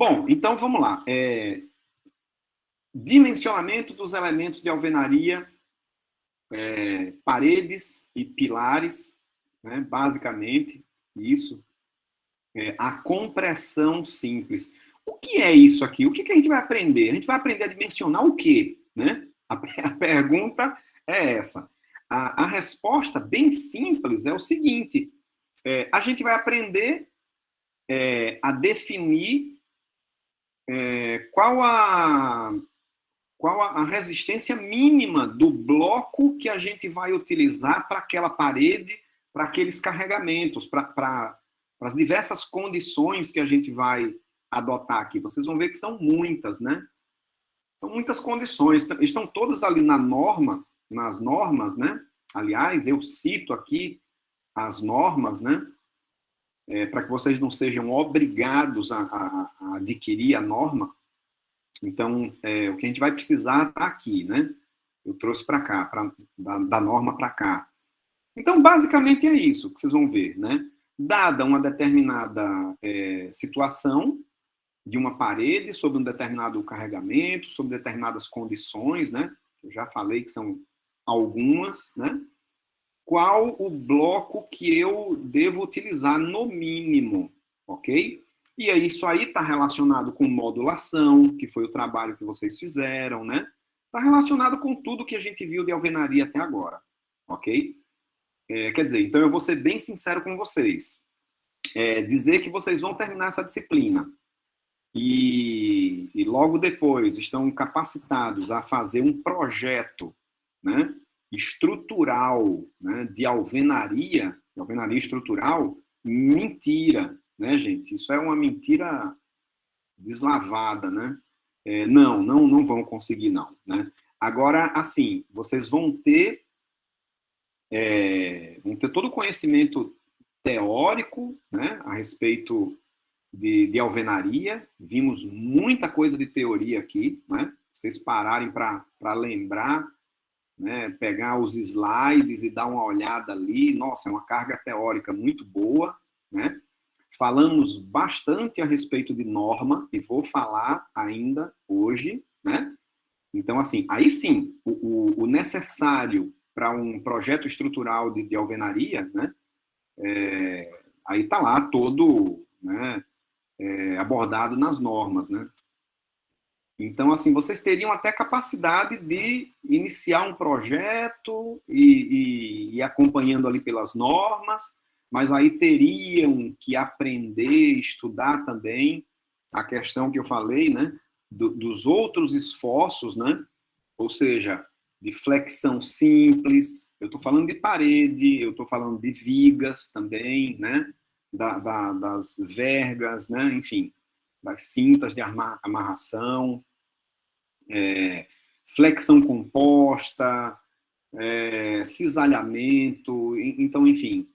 Bom, então vamos lá. Dimensionamento dos elementos de alvenaria, paredes e pilares, né, basicamente, isso. A compressão simples. O que é isso aqui? O que a gente vai aprender? A gente vai aprender a dimensionar o quê? Né? A pergunta é essa. A resposta, bem simples, é o seguinte. A gente vai aprender a definir qual a resistência mínima do bloco que a gente vai utilizar para aquela parede, para aqueles carregamentos, para as diversas condições que a gente vai adotar aqui. Vocês vão ver que são muitas, né? São muitas condições. Estão todas ali na norma, nas normas, né? Aliás, eu cito aqui as normas, né? Para que vocês não sejam obrigados a adquirir a norma. Então, o que a gente vai precisar está aqui, né? Eu trouxe para cá, da norma para cá. Então, basicamente é isso que vocês vão ver, né? Dada uma determinada situação de uma parede, sob um determinado carregamento, sob determinadas condições, né? Eu já falei que são algumas, né? Qual o bloco que eu devo utilizar no mínimo, ok? E aí, isso aí está relacionado com modulação, que foi o trabalho que vocês fizeram, né? Está relacionado com tudo que a gente viu de alvenaria até agora, ok? Quer dizer, então eu vou ser bem sincero com vocês. Dizer que vocês vão terminar essa disciplina e logo depois estão capacitados a fazer um projeto, né, estrutural, né, de alvenaria estrutural, mentira, né, gente? Isso é uma mentira deslavada, né? Não vão conseguir, não, né? Agora, assim, vocês vão ter todo o conhecimento teórico, né, a respeito de alvenaria. Vimos muita coisa de teoria aqui, né? Vocês pararem para lembrar, né, pegar os slides e dar uma olhada ali. Nossa, é uma carga teórica muito boa, né? Falamos bastante a respeito de norma, e vou falar ainda hoje, né? Então, assim, aí sim, o necessário para um projeto estrutural de alvenaria, né? Aí está lá todo, né, abordado nas normas, né? Então, assim, vocês teriam até capacidade de iniciar um projeto e ir acompanhando ali pelas normas, mas aí teriam que aprender, estudar também a questão que eu falei, né, dos outros esforços, né? Ou seja, de flexão simples, eu estou falando de parede, eu estou falando de vigas também, né? Das vergas, né? Enfim, das cintas de amarração, flexão composta, cisalhamento. Então, enfim,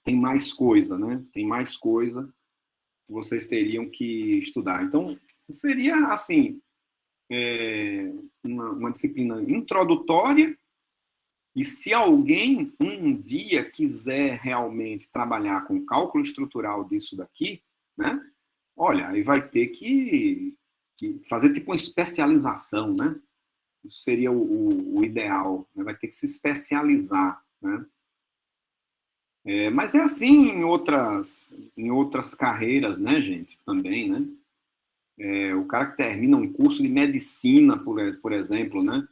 tem mais coisa, né? Tem mais coisa que vocês teriam que estudar. Então, seria, assim, uma disciplina introdutória, e se alguém um dia quiser realmente trabalhar com cálculo estrutural disso daqui, né? Olha, aí vai ter que fazer tipo uma especialização, né? Isso seria o ideal, né? Vai ter que se especializar, né? Mas é assim em outras carreiras, né, gente? Também, né? O cara que termina um curso de medicina, por exemplo, né?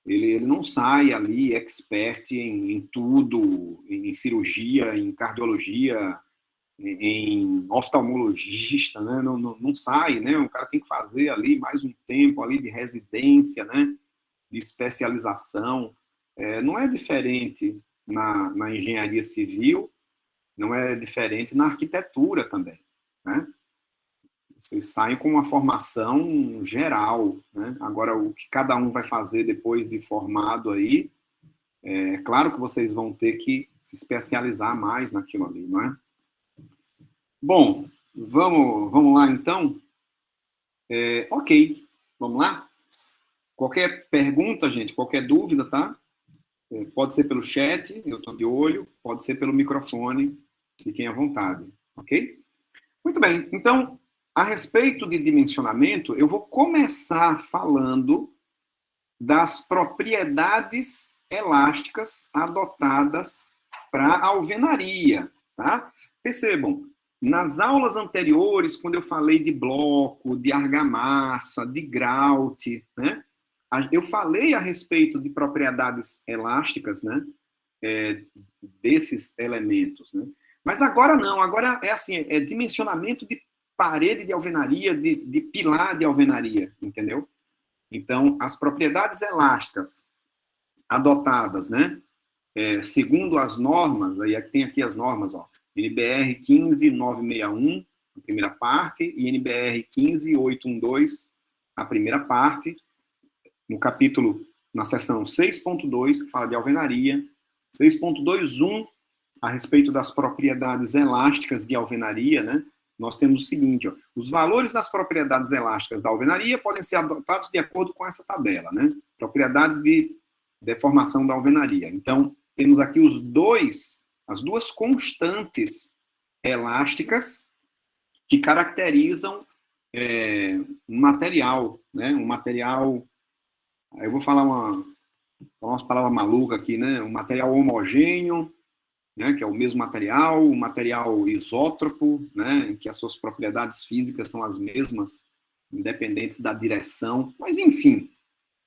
Ele não sai ali expert em tudo, em cirurgia, em cardiologia, em oftalmologista, né? Não sai, né? O cara tem que fazer ali mais um tempo ali de residência, né? De especialização. Não é diferente na engenharia civil, não é diferente na arquitetura também, né? Vocês saem com uma formação geral, né? Agora, o que cada um vai fazer depois de formado aí, é claro que vocês vão ter que se especializar mais naquilo ali, não é? Bom, vamos lá então? Ok, vamos lá? Qualquer pergunta, gente, qualquer dúvida, tá? Pode ser pelo chat, eu estou de olho, pode ser pelo microfone, fiquem à vontade, ok? Muito bem, então, a respeito de dimensionamento, eu vou começar falando das propriedades elásticas adotadas para a alvenaria, tá? Percebam, nas aulas anteriores, quando eu falei de bloco, de argamassa, de grout, né? Eu falei a respeito de propriedades elásticas, né? Desses elementos, né? Mas agora não, agora é assim, é dimensionamento de parede de alvenaria, de pilar de alvenaria, entendeu? Então, as propriedades elásticas adotadas, né? Segundo as normas, aí tem aqui as normas, ó, NBR 15961, a primeira parte, e NBR 15812, a primeira parte, no capítulo, na seção 6.2, que fala de alvenaria, 6.21, a respeito das propriedades elásticas de alvenaria, né? Nós temos o seguinte, ó, os valores das propriedades elásticas da alvenaria podem ser adotados de acordo com essa tabela, né? Propriedades de deformação da alvenaria. Então, temos aqui as duas constantes elásticas que caracterizam um material, né? Um material, eu vou falar umas palavras malucas aqui, né? Um material homogêneo, né, que é o mesmo material, um material isótropo, né, em que as suas propriedades físicas são as mesmas, independentes da direção. Mas, enfim,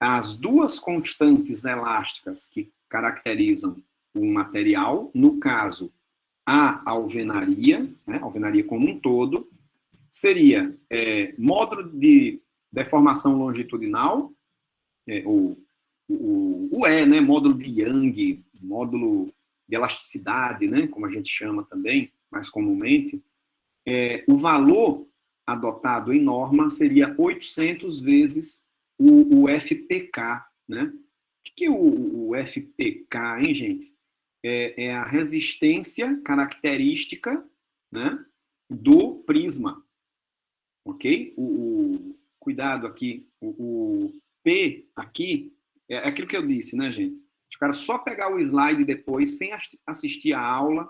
as duas constantes elásticas que caracterizam um material, no caso, a alvenaria, né, a alvenaria como um todo, seria módulo de deformação longitudinal, né, módulo de Young, módulo de elasticidade, né, como a gente chama também, mais comumente, o valor adotado em norma seria 800 vezes o FPK, né? O que é o FPK, hein, gente? É a resistência característica, né, do prisma, ok? Cuidado aqui, o P aqui, é aquilo que eu disse, né, gente? O cara só pegar o slide depois, sem assistir a aula,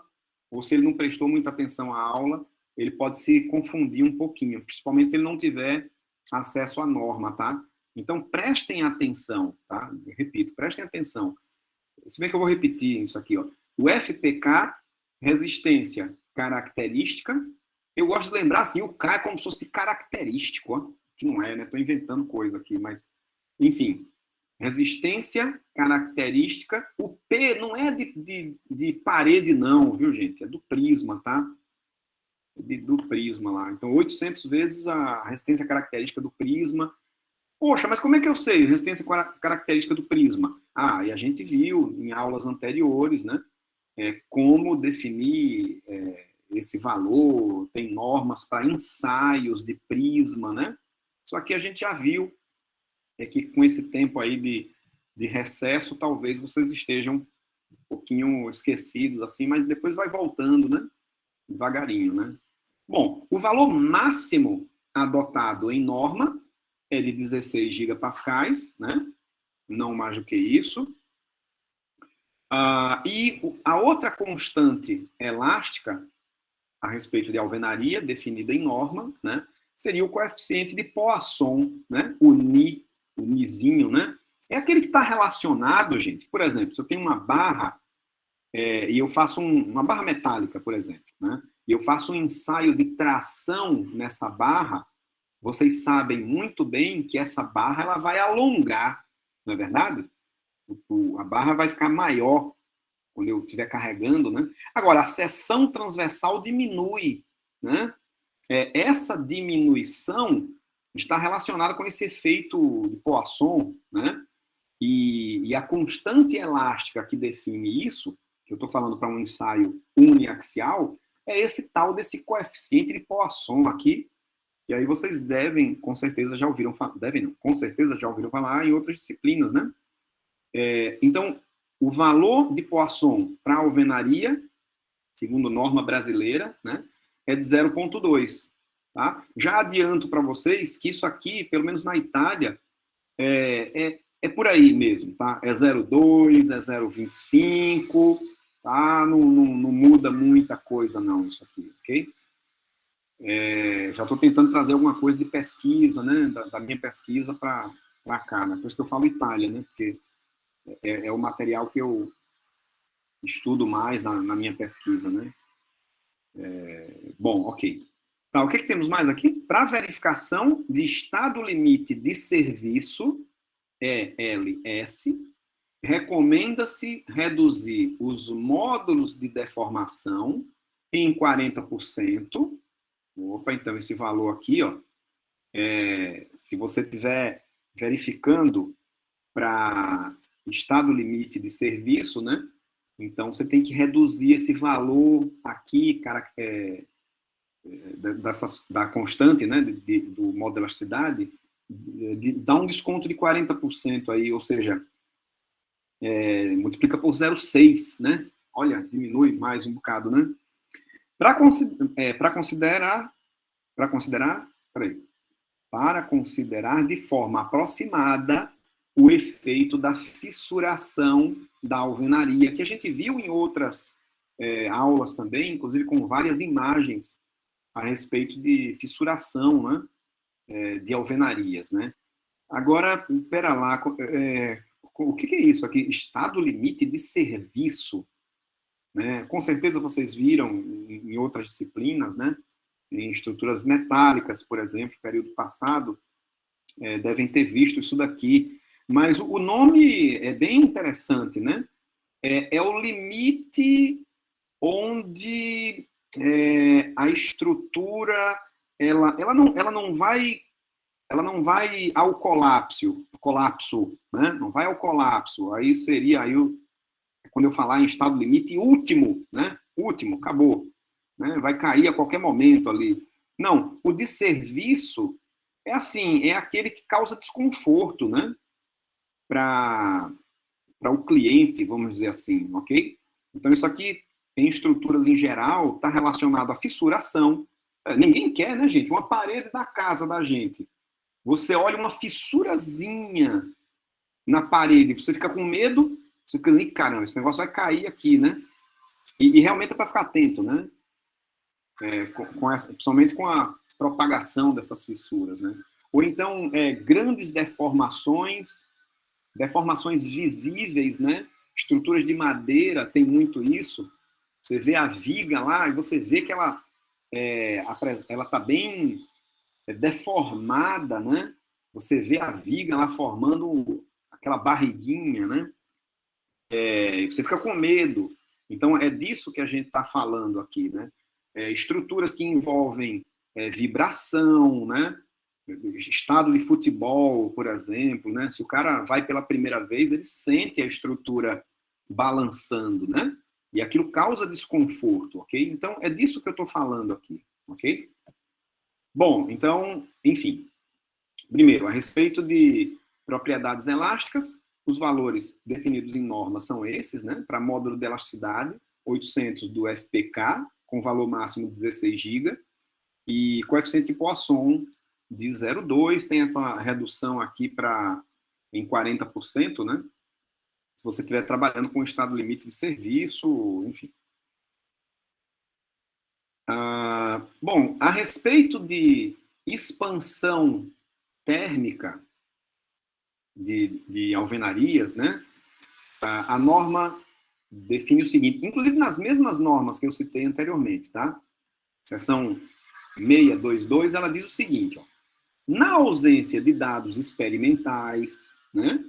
ou se ele não prestou muita atenção à aula, ele pode se confundir um pouquinho, principalmente se ele não tiver acesso à norma, tá? Então, prestem atenção, tá? Eu repito, prestem atenção. Se bem que eu vou repetir isso aqui, ó. O FPK, resistência característica, eu gosto de lembrar, assim, o K é como se fosse de característico, ó, que não é, né? Estou inventando coisa aqui, mas, enfim... Resistência característica. O P não é de parede, não, viu, gente? É do prisma, tá? Do prisma lá. Então, 800 vezes a resistência característica do prisma. Poxa, mas como é que eu sei resistência característica do prisma? Ah, e a gente viu em aulas anteriores, né? Como definir esse valor, tem normas para ensaios de prisma, né? Só que a gente já viu que com esse tempo aí de recesso, talvez vocês estejam um pouquinho esquecidos, assim, mas depois vai voltando, né? Devagarinho, né? Bom, o valor máximo adotado em norma é de 16 gigapascais, né? Não mais do que isso. E a outra constante elástica a respeito de alvenaria, definida em norma, né? Seria o coeficiente de Poisson, né? O Nizinho, né? É aquele que está relacionado, gente. Por exemplo, se eu tenho uma barra e eu faço uma barra metálica, por exemplo, né? E eu faço um ensaio de tração nessa barra, vocês sabem muito bem que essa barra ela vai alongar, não é verdade? A barra vai ficar maior quando eu estiver carregando, né? Agora, a seção transversal diminui, né? Essa diminuição está relacionada com esse efeito de Poisson, né? E a constante elástica que define isso, que eu estou falando para um ensaio uniaxial, é esse tal desse coeficiente de Poisson aqui, e aí vocês com certeza já ouviram falar, com certeza já ouviram falar em outras disciplinas, né? Então, o valor de Poisson para a alvenaria, segundo norma brasileira, né, é de 0,2. Tá? Já adianto para vocês que isso aqui, pelo menos na Itália, é por aí mesmo. Tá? É 0,2, é 0,25, tá? Não muda muita coisa não isso aqui, ok? Já estou tentando trazer alguma coisa de pesquisa, né, da minha pesquisa para cá, né? Por isso que eu falo Itália, né, porque é o material que eu estudo mais na minha pesquisa, né. Bom, ok. Tá, o que temos mais aqui? Para verificação de estado limite de serviço, ELS, recomenda-se reduzir os módulos de deformação em 40%. Opa, então esse valor aqui, ó, se você estiver verificando para estado limite de serviço, né? Então você tem que reduzir esse valor aqui, cara, da constante, né? Do modo de elasticidade, dá um desconto de 40% aí, ou seja, multiplica por 0,6, né? Olha, diminui mais um bocado, né? Para considerar, peraí, para considerar de forma aproximada o efeito da fissuração da alvenaria, que a gente viu em outras aulas também, inclusive com várias imagens a respeito de fissuração, né, de alvenarias, né? Agora, pera lá, o que é isso aqui? Estado limite de serviço, né? Com certeza vocês viram em outras disciplinas, né? Em estruturas metálicas, por exemplo, período passado, devem ter visto isso daqui. Mas o nome é bem interessante, né? É o limite onde a estrutura ela não vai ao colapso, né? Não vai ao colapso. Aí seria quando eu falar em estado limite último, né? Último, acabou, né? Vai cair a qualquer momento ali. Não, o de serviço é assim, é aquele que causa desconforto, né? Para o cliente, vamos dizer assim, ok? Então isso aqui em estruturas em geral está relacionado à fissuração. Ninguém quer, né, gente? Uma parede da casa da gente. Você olha uma fissurazinha na parede, você fica com medo, você fica assim, caramba, esse negócio vai cair aqui, né? E realmente é para ficar atento, né? Principalmente com a propagação dessas fissuras, né? Ou então, grandes deformações visíveis, né? Estruturas de madeira tem muito isso. Você vê a viga lá e você vê que ela está bem deformada, né? Você vê a viga lá formando aquela barriguinha, né? Você fica com medo. Então, é disso que a gente está falando aqui, né? Estruturas que envolvem vibração, né? Estado de futebol, por exemplo, né? Se o cara vai pela primeira vez, ele sente a estrutura balançando, né? E aquilo causa desconforto, ok? Então, é disso que eu estou falando aqui, ok? Bom, então, enfim. Primeiro, a respeito de propriedades elásticas, os valores definidos em norma são esses, né? Para módulo de elasticidade, 800 do FPK, com valor máximo de 16 GB, e coeficiente de Poisson de 0,2, tem essa redução aqui em 40%, né? Se você estiver trabalhando com estado limite de serviço, enfim. Bom, a respeito de expansão térmica de alvenarias, né? A norma define o seguinte, inclusive nas mesmas normas que eu citei anteriormente, tá? Seção 622, ela diz o seguinte, ó, na ausência de dados experimentais, né?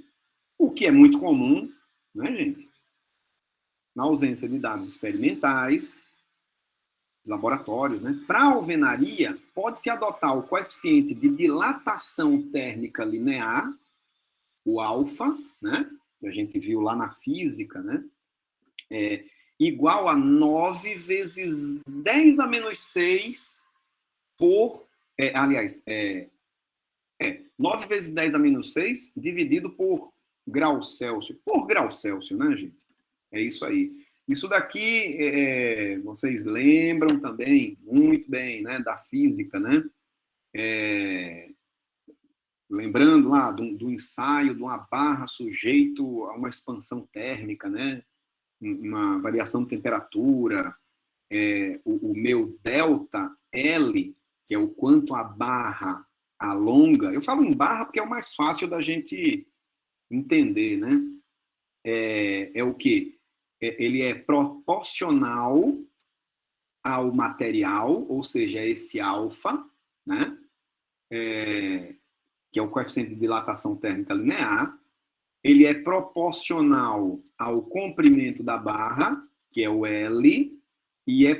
O que é muito comum, né, gente? Na ausência de dados experimentais, laboratórios, né? Para a alvenaria, pode-se adotar o coeficiente de dilatação térmica linear, o alfa, né? Que a gente viu lá na física, né? Igual a 9 vezes 10 a menos 6 por... 9 vezes 10 a menos 6 dividido por grau Celsius. Por grau Celsius, né, gente? É isso aí. Isso daqui, vocês lembram também, muito bem, né, da física, né? Lembrando lá do ensaio de uma barra sujeito a uma expansão térmica, né? Uma variação de temperatura, o meu delta L, que é o quanto a barra alonga. Eu falo em barra porque é o mais fácil da gente entender, né? É o quê? Ele é proporcional ao material, ou seja, esse alfa, né? Que é o coeficiente de dilatação térmica linear. Ele é proporcional ao comprimento da barra, que é o L, e é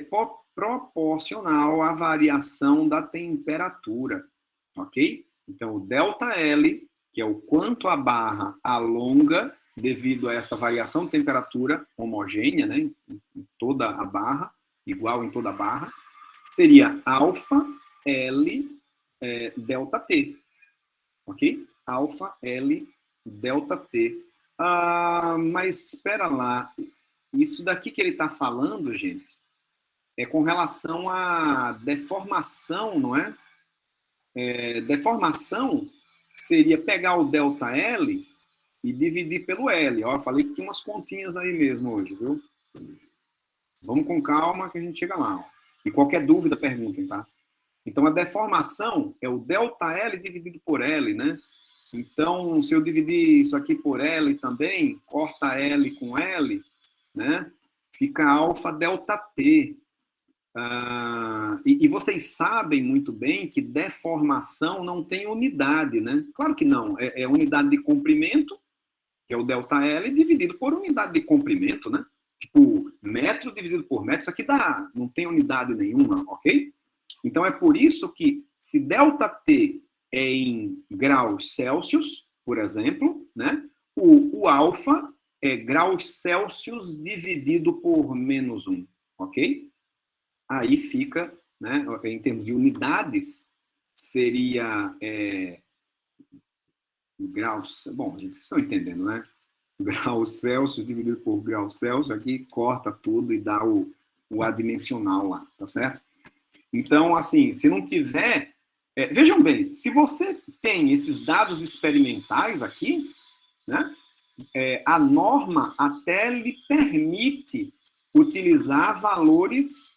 proporcional à variação da temperatura, ok? Então, o ΔL, que é o quanto a barra alonga devido a essa variação de temperatura homogênea, né, em toda a barra, igual em toda a barra, seria alfa L delta T, ok? Alfa L delta T. Mas espera lá, isso daqui que ele está falando, gente, é com relação à deformação, não é? Deformação seria pegar o delta L e dividir pelo L. Ó, eu falei que tinha umas continhas aí mesmo hoje, viu? Vamos com calma que a gente chega lá. Ó. E qualquer dúvida, perguntem, tá? Então, a deformação é o delta L dividido por L, né? Então, se eu dividir isso aqui por L também, corta L com L, né? Fica alfa delta T. E vocês sabem muito bem que deformação não tem unidade, né? Claro que não. É unidade de comprimento, que é o delta L, dividido por unidade de comprimento, né? Tipo, metro dividido por metro, isso aqui não tem unidade nenhuma, ok? Então, é por isso que, se ΔT é em graus Celsius, por exemplo, né, o alfa é graus Celsius dividido por -1, ok? Aí fica, né, em termos de unidades, seria graus... Bom, gente, vocês estão entendendo, né? Graus Celsius dividido por graus Celsius, aqui corta tudo e dá o adimensional lá, tá certo? Então, assim, se não tiver... vejam bem, se você tem esses dados experimentais aqui, né, a norma até lhe permite utilizar valores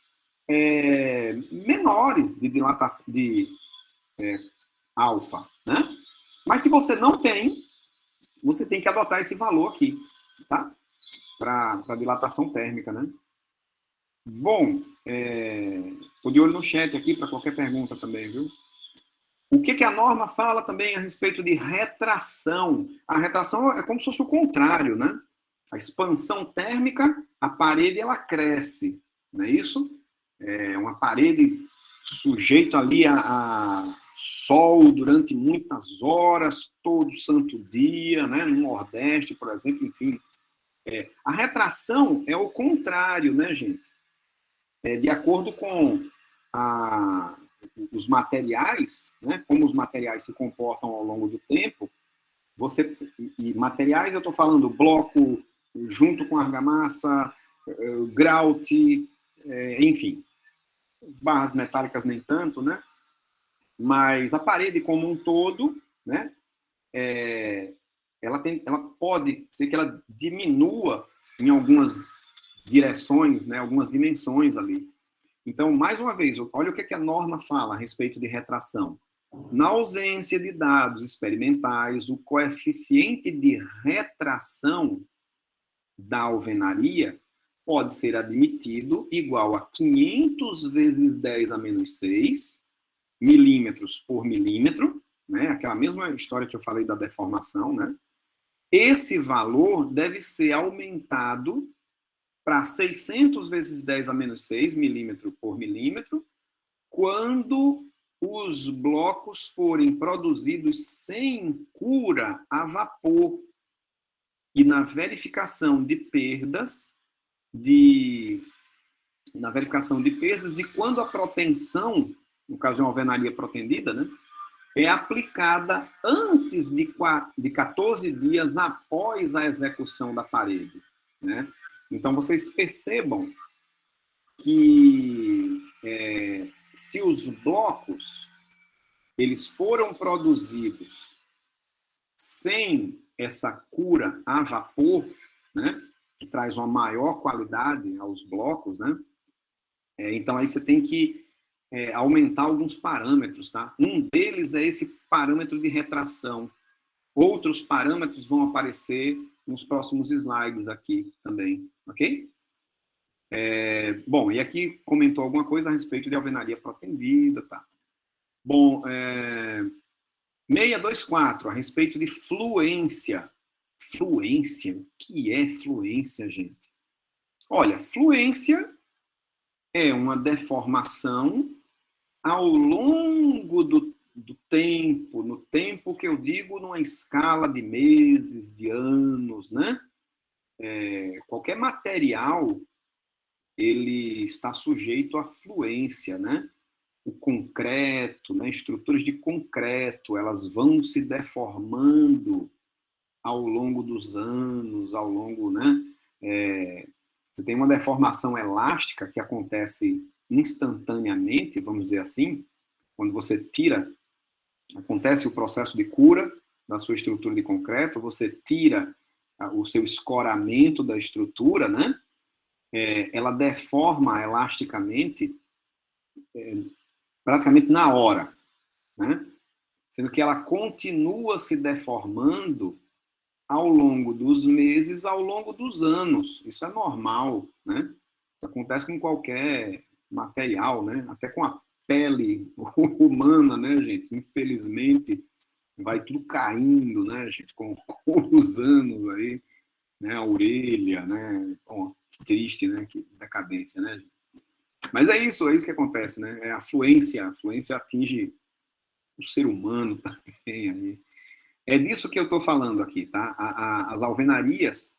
menores de dilatação de alfa, né? Mas se você não tem, você tem que adotar esse valor aqui, tá? Para dilatação térmica, né? Bom, tô de olho no chat aqui para qualquer pergunta também, viu? O que a norma fala também a respeito de retração? A retração é como se fosse o contrário, né? A expansão térmica, a parede ela cresce, não é isso? É uma parede sujeita ali a sol durante muitas horas, todo santo dia, né? No Nordeste, por exemplo, enfim. A retração é o contrário, né, gente? De acordo com os materiais, né, como os materiais se comportam ao longo do tempo, e materiais, eu estou falando bloco junto com argamassa, grout, enfim, as barras metálicas nem tanto, né? Mas a parede como um todo, né? Ela pode ser que ela diminua em algumas direções, né? Algumas dimensões ali. Então, mais uma vez, olha o que a norma fala a respeito de retração. Na ausência de dados experimentais, o coeficiente de retração da alvenaria pode ser admitido igual a 500 vezes 10 a menos 6 milímetros por milímetro, né? Aquela mesma história que eu falei da deformação, né? Esse valor deve ser aumentado para 600 vezes 10 a menos 6 milímetro por milímetro, quando os blocos forem produzidos sem cura a vapor e na verificação de perdas de quando a protensão, no caso de uma alvenaria protendida, né, é aplicada antes de 14 dias após a execução da parede, né? Então, vocês percebam que se os blocos eles foram produzidos sem essa cura a vapor, né, que traz uma maior qualidade aos blocos, né, então aí você tem que aumentar alguns parâmetros, tá? Um deles é esse parâmetro de retração. Outros parâmetros vão aparecer nos próximos slides aqui também, ok? Bom, e aqui comentou alguma coisa a respeito de alvenaria protendida, tá? Bom, 624, a respeito de fluência. Fluência? O que é fluência, gente? Olha, fluência é uma deformação ao longo do tempo, no tempo que eu digo numa escala de meses, de anos, né? Qualquer material, ele está sujeito à fluência, né? O concreto, né? Estruturas de concreto, elas vão se deformando ao longo dos anos, ao longo, né? Você tem uma deformação elástica que acontece instantaneamente, vamos dizer assim, quando você tira, acontece o processo de cura da sua estrutura de concreto, você tira o seu escoramento da estrutura, né? Ela deforma elasticamente praticamente na hora, né? Sendo que ela continua se deformando ao longo dos meses, ao longo dos anos. Isso é normal, né? Isso acontece com qualquer material, né? Até com a pele humana, né, gente? Infelizmente, vai tudo caindo, né, gente? Com os anos aí, né? A orelha, né? Bom, que triste, né? Que decadência, né, gente? Mas é isso que acontece, né? A fluência atinge o ser humano também. Aí. É disso que eu estou falando aqui, tá? As alvenarias,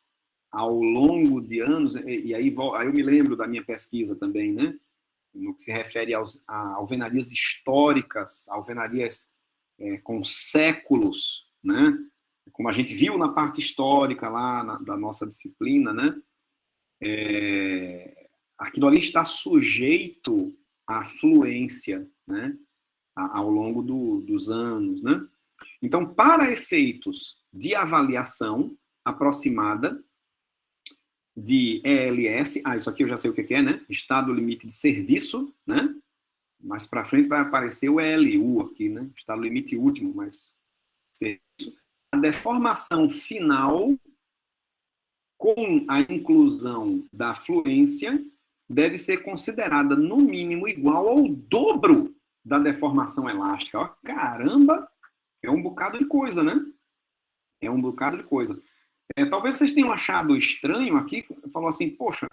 ao longo de anos, e aí eu me lembro da minha pesquisa também, né? No que se refere a alvenarias históricas, alvenarias com séculos, né? Como a gente viu na parte histórica lá da nossa disciplina, né? Aquilo ali está sujeito à fluência, né? Ao longo dos anos, né? Então, para efeitos de avaliação aproximada de ELS, isso aqui eu já sei o que é, né? Estado limite de serviço, né? Mais para frente vai aparecer o ELU aqui, né? Estado limite último, mas serviço. A deformação final com a inclusão da fluência deve ser considerada no mínimo igual ao dobro da deformação elástica. Ó, caramba! É um bocado de coisa, né? É um bocado de coisa. Talvez vocês tenham achado estranho aqui, falou assim, poxa,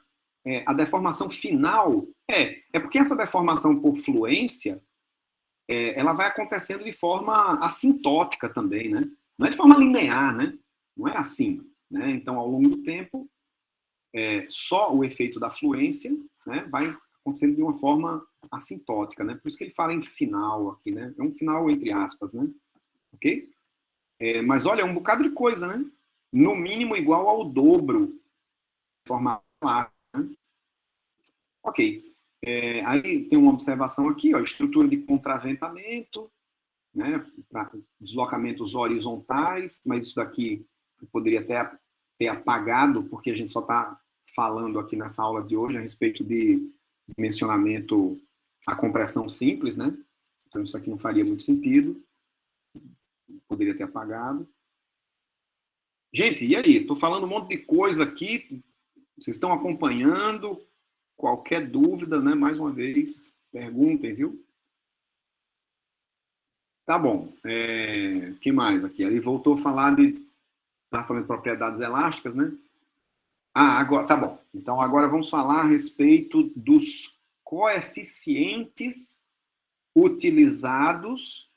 a deformação final, porque essa deformação por fluência, ela vai acontecendo de forma assintótica também, né? Não é de forma linear, né? Não é assim, né? Então, ao longo do tempo, só o efeito da fluência, né, vai acontecendo de uma forma assintótica, né? Por isso que ele fala em final aqui, né? É um final entre aspas, né? Ok? Mas olha, é um bocado de coisa, né? No mínimo igual ao dobro de forma clara, né? Ok. Aí tem uma observação aqui, ó, estrutura de contraventamento, né, para deslocamentos horizontais, mas isso daqui eu poderia até ter apagado, porque a gente só está falando aqui nessa aula de hoje a respeito de dimensionamento a compressão simples, né? Então isso aqui não faria muito sentido. Poderia ter apagado. Gente, e aí? Estou falando um monte de coisa aqui. Vocês estão acompanhando? Qualquer dúvida, né? Mais uma vez, perguntem, viu? Tá bom. O que mais aqui? Ele voltou a falar de... Estava falando de propriedades elásticas, né? Agora, tá bom. Então, agora vamos falar a respeito dos coeficientes utilizados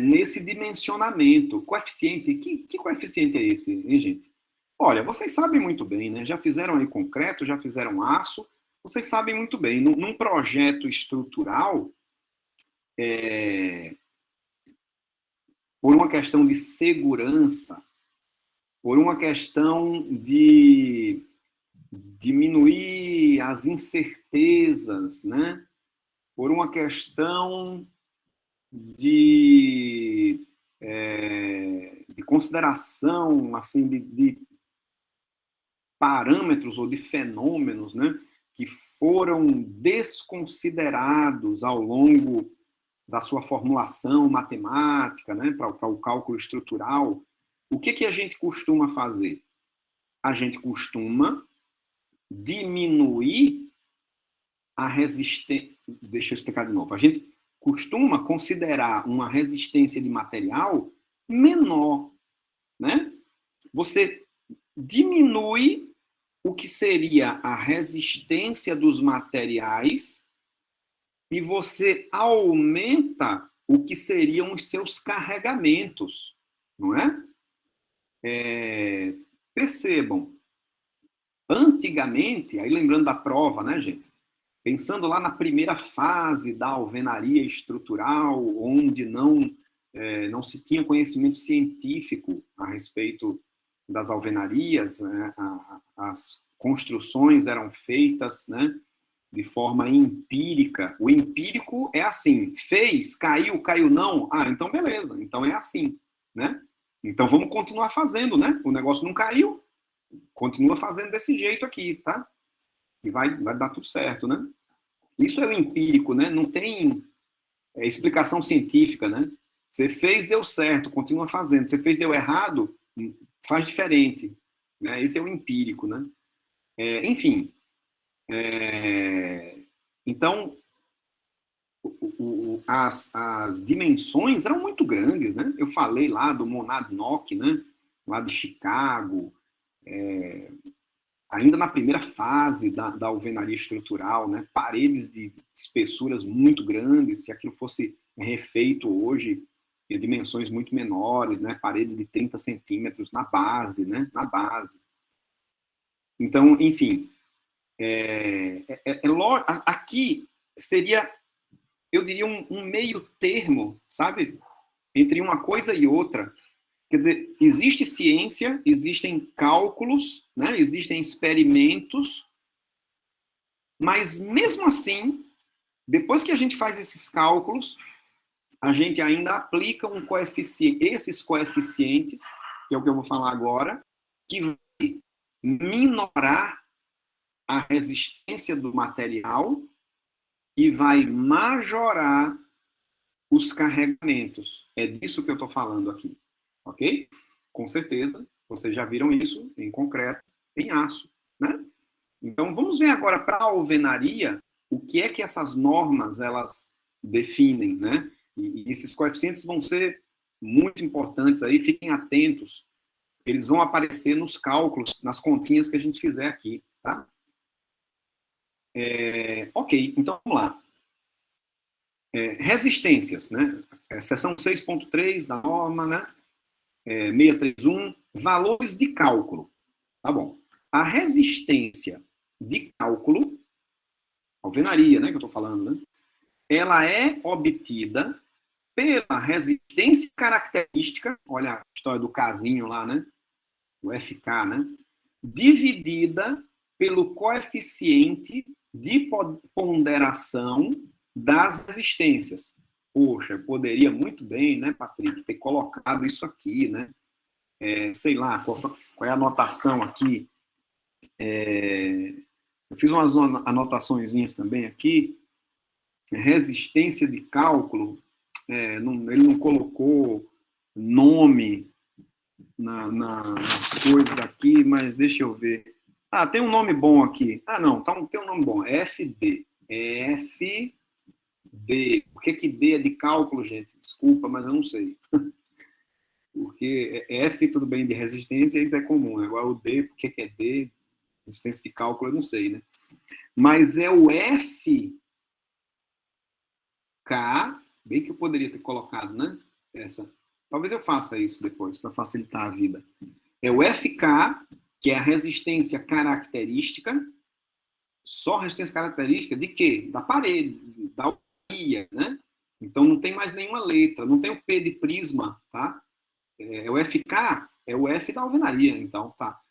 nesse dimensionamento. Coeficiente, que coeficiente é esse, hein, gente? Olha, vocês sabem muito bem, né? Já fizeram aí concreto, já fizeram aço, vocês sabem muito bem. Num projeto estrutural, por uma questão de segurança, por uma questão de diminuir as incertezas, né? Por uma questão de consideração, assim, de parâmetros ou de fenômenos, né? que foram desconsiderados ao longo da sua formulação matemática, né, para o cálculo estrutural, o que a gente costuma fazer? A gente costuma diminuir a resistência. Deixa eu explicar de novo. A gente costuma considerar uma resistência de material menor, né? Você diminui o que seria a resistência dos materiais e você aumenta o que seriam os seus carregamentos, não é? Percebam, antigamente, aí lembrando da prova, né, gente? Pensando lá na primeira fase da alvenaria estrutural, onde não se tinha conhecimento científico a respeito das alvenarias, né? As construções eram feitas, né, de forma empírica. O empírico é assim, fez, caiu, caiu não, então beleza, então é assim, né? Então vamos continuar fazendo, né? O negócio não caiu, continua fazendo desse jeito aqui, tá? E vai dar tudo certo, né? Isso é o empírico, né? Não tem explicação científica, né? Você fez, deu certo, continua fazendo. Você fez, deu errado, faz diferente. Né? Esse é o empírico, né? Enfim. Então, as dimensões eram muito grandes, né? Eu falei lá do Monadnock, né? Lá de Chicago, ainda na primeira fase da alvenaria estrutural, né? Paredes de espessuras muito grandes, se aquilo fosse refeito hoje, em dimensões muito menores, né? Paredes de 30 centímetros na base, né? Na base. Então, enfim, aqui seria, eu diria, um meio termo, sabe? Entre uma coisa e outra. Quer dizer, existe ciência, existem cálculos, né? Existem experimentos, mas mesmo assim, depois que a gente faz esses cálculos, a gente ainda aplica esses coeficientes, que é o que eu vou falar agora, que vai minorar a resistência do material e vai majorar os carregamentos. É disso que eu estou falando aqui, ok? Com certeza, vocês já viram isso em concreto, em aço, né? Então, vamos ver agora para a alvenaria o que é que essas normas elas definem, né? E esses coeficientes vão ser muito importantes aí, fiquem atentos. Eles vão aparecer nos cálculos, nas continhas que a gente fizer aqui, tá? Ok, então vamos lá. Resistências, né? Seção 6.3 da norma, né? 631, valores de cálculo. Tá bom. A resistência de cálculo, alvenaria, né, que eu estou falando, né? Ela é obtida pela resistência característica, olha a história do casinho lá, né? O FK, né? Dividida pelo coeficiente de ponderação das resistências. Poxa, eu poderia muito bem, né, Patrick, ter colocado isso aqui, né? Sei lá, qual é a anotação aqui? Eu fiz umas anotaçõezinhas também aqui. Resistência de cálculo, ele não colocou nome nas coisas aqui, mas deixa eu ver. Tem um nome bom aqui. Não, tem um nome bom. FD. FD. Por que D é de cálculo, gente? Desculpa, mas eu não sei. Porque F, tudo bem, de resistência, isso é comum. Agora o D, por que é D? Resistência de cálculo, eu não sei, né? Mas é o FK, bem que eu poderia ter colocado, né? Talvez eu faça isso depois, para facilitar a vida. É o FK, que é a resistência característica, só resistência característica de quê? Da parede, da alvenaria, né? Então não tem mais nenhuma letra, não tem o P de prisma, tá? O FK é o F da alvenaria, então, tá?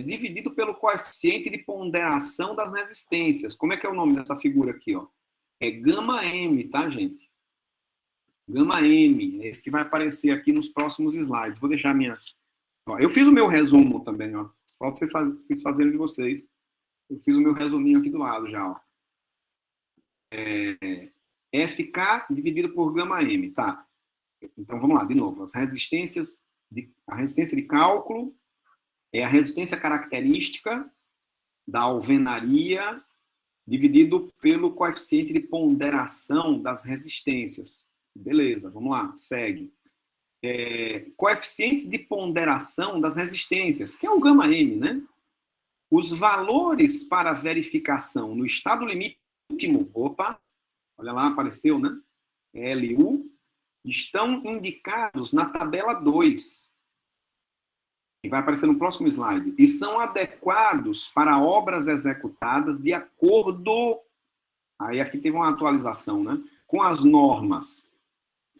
Dividido pelo coeficiente de ponderação das resistências. Como é que é o nome dessa figura aqui, ó? É gama M, tá, gente? Gama M, é esse que vai aparecer aqui nos próximos slides. Vou deixar a minha... Ó, eu fiz o meu resumo também, ó. Falta vocês fazerem de vocês. Eu fiz o meu resuminho aqui do lado já, ó. FK dividido por gama M, tá? Então, vamos lá, de novo. A resistência de cálculo é a resistência característica da alvenaria dividido pelo coeficiente de ponderação das resistências. Beleza, vamos lá, segue. Coeficientes de ponderação das resistências, que é o gama M, né? Os valores para verificação no estado limite último, opa, olha lá, apareceu, né? LU, estão indicados na tabela 2, que vai aparecer no próximo slide, e são adequados para obras executadas de acordo, aí aqui teve uma atualização, né? Com as normas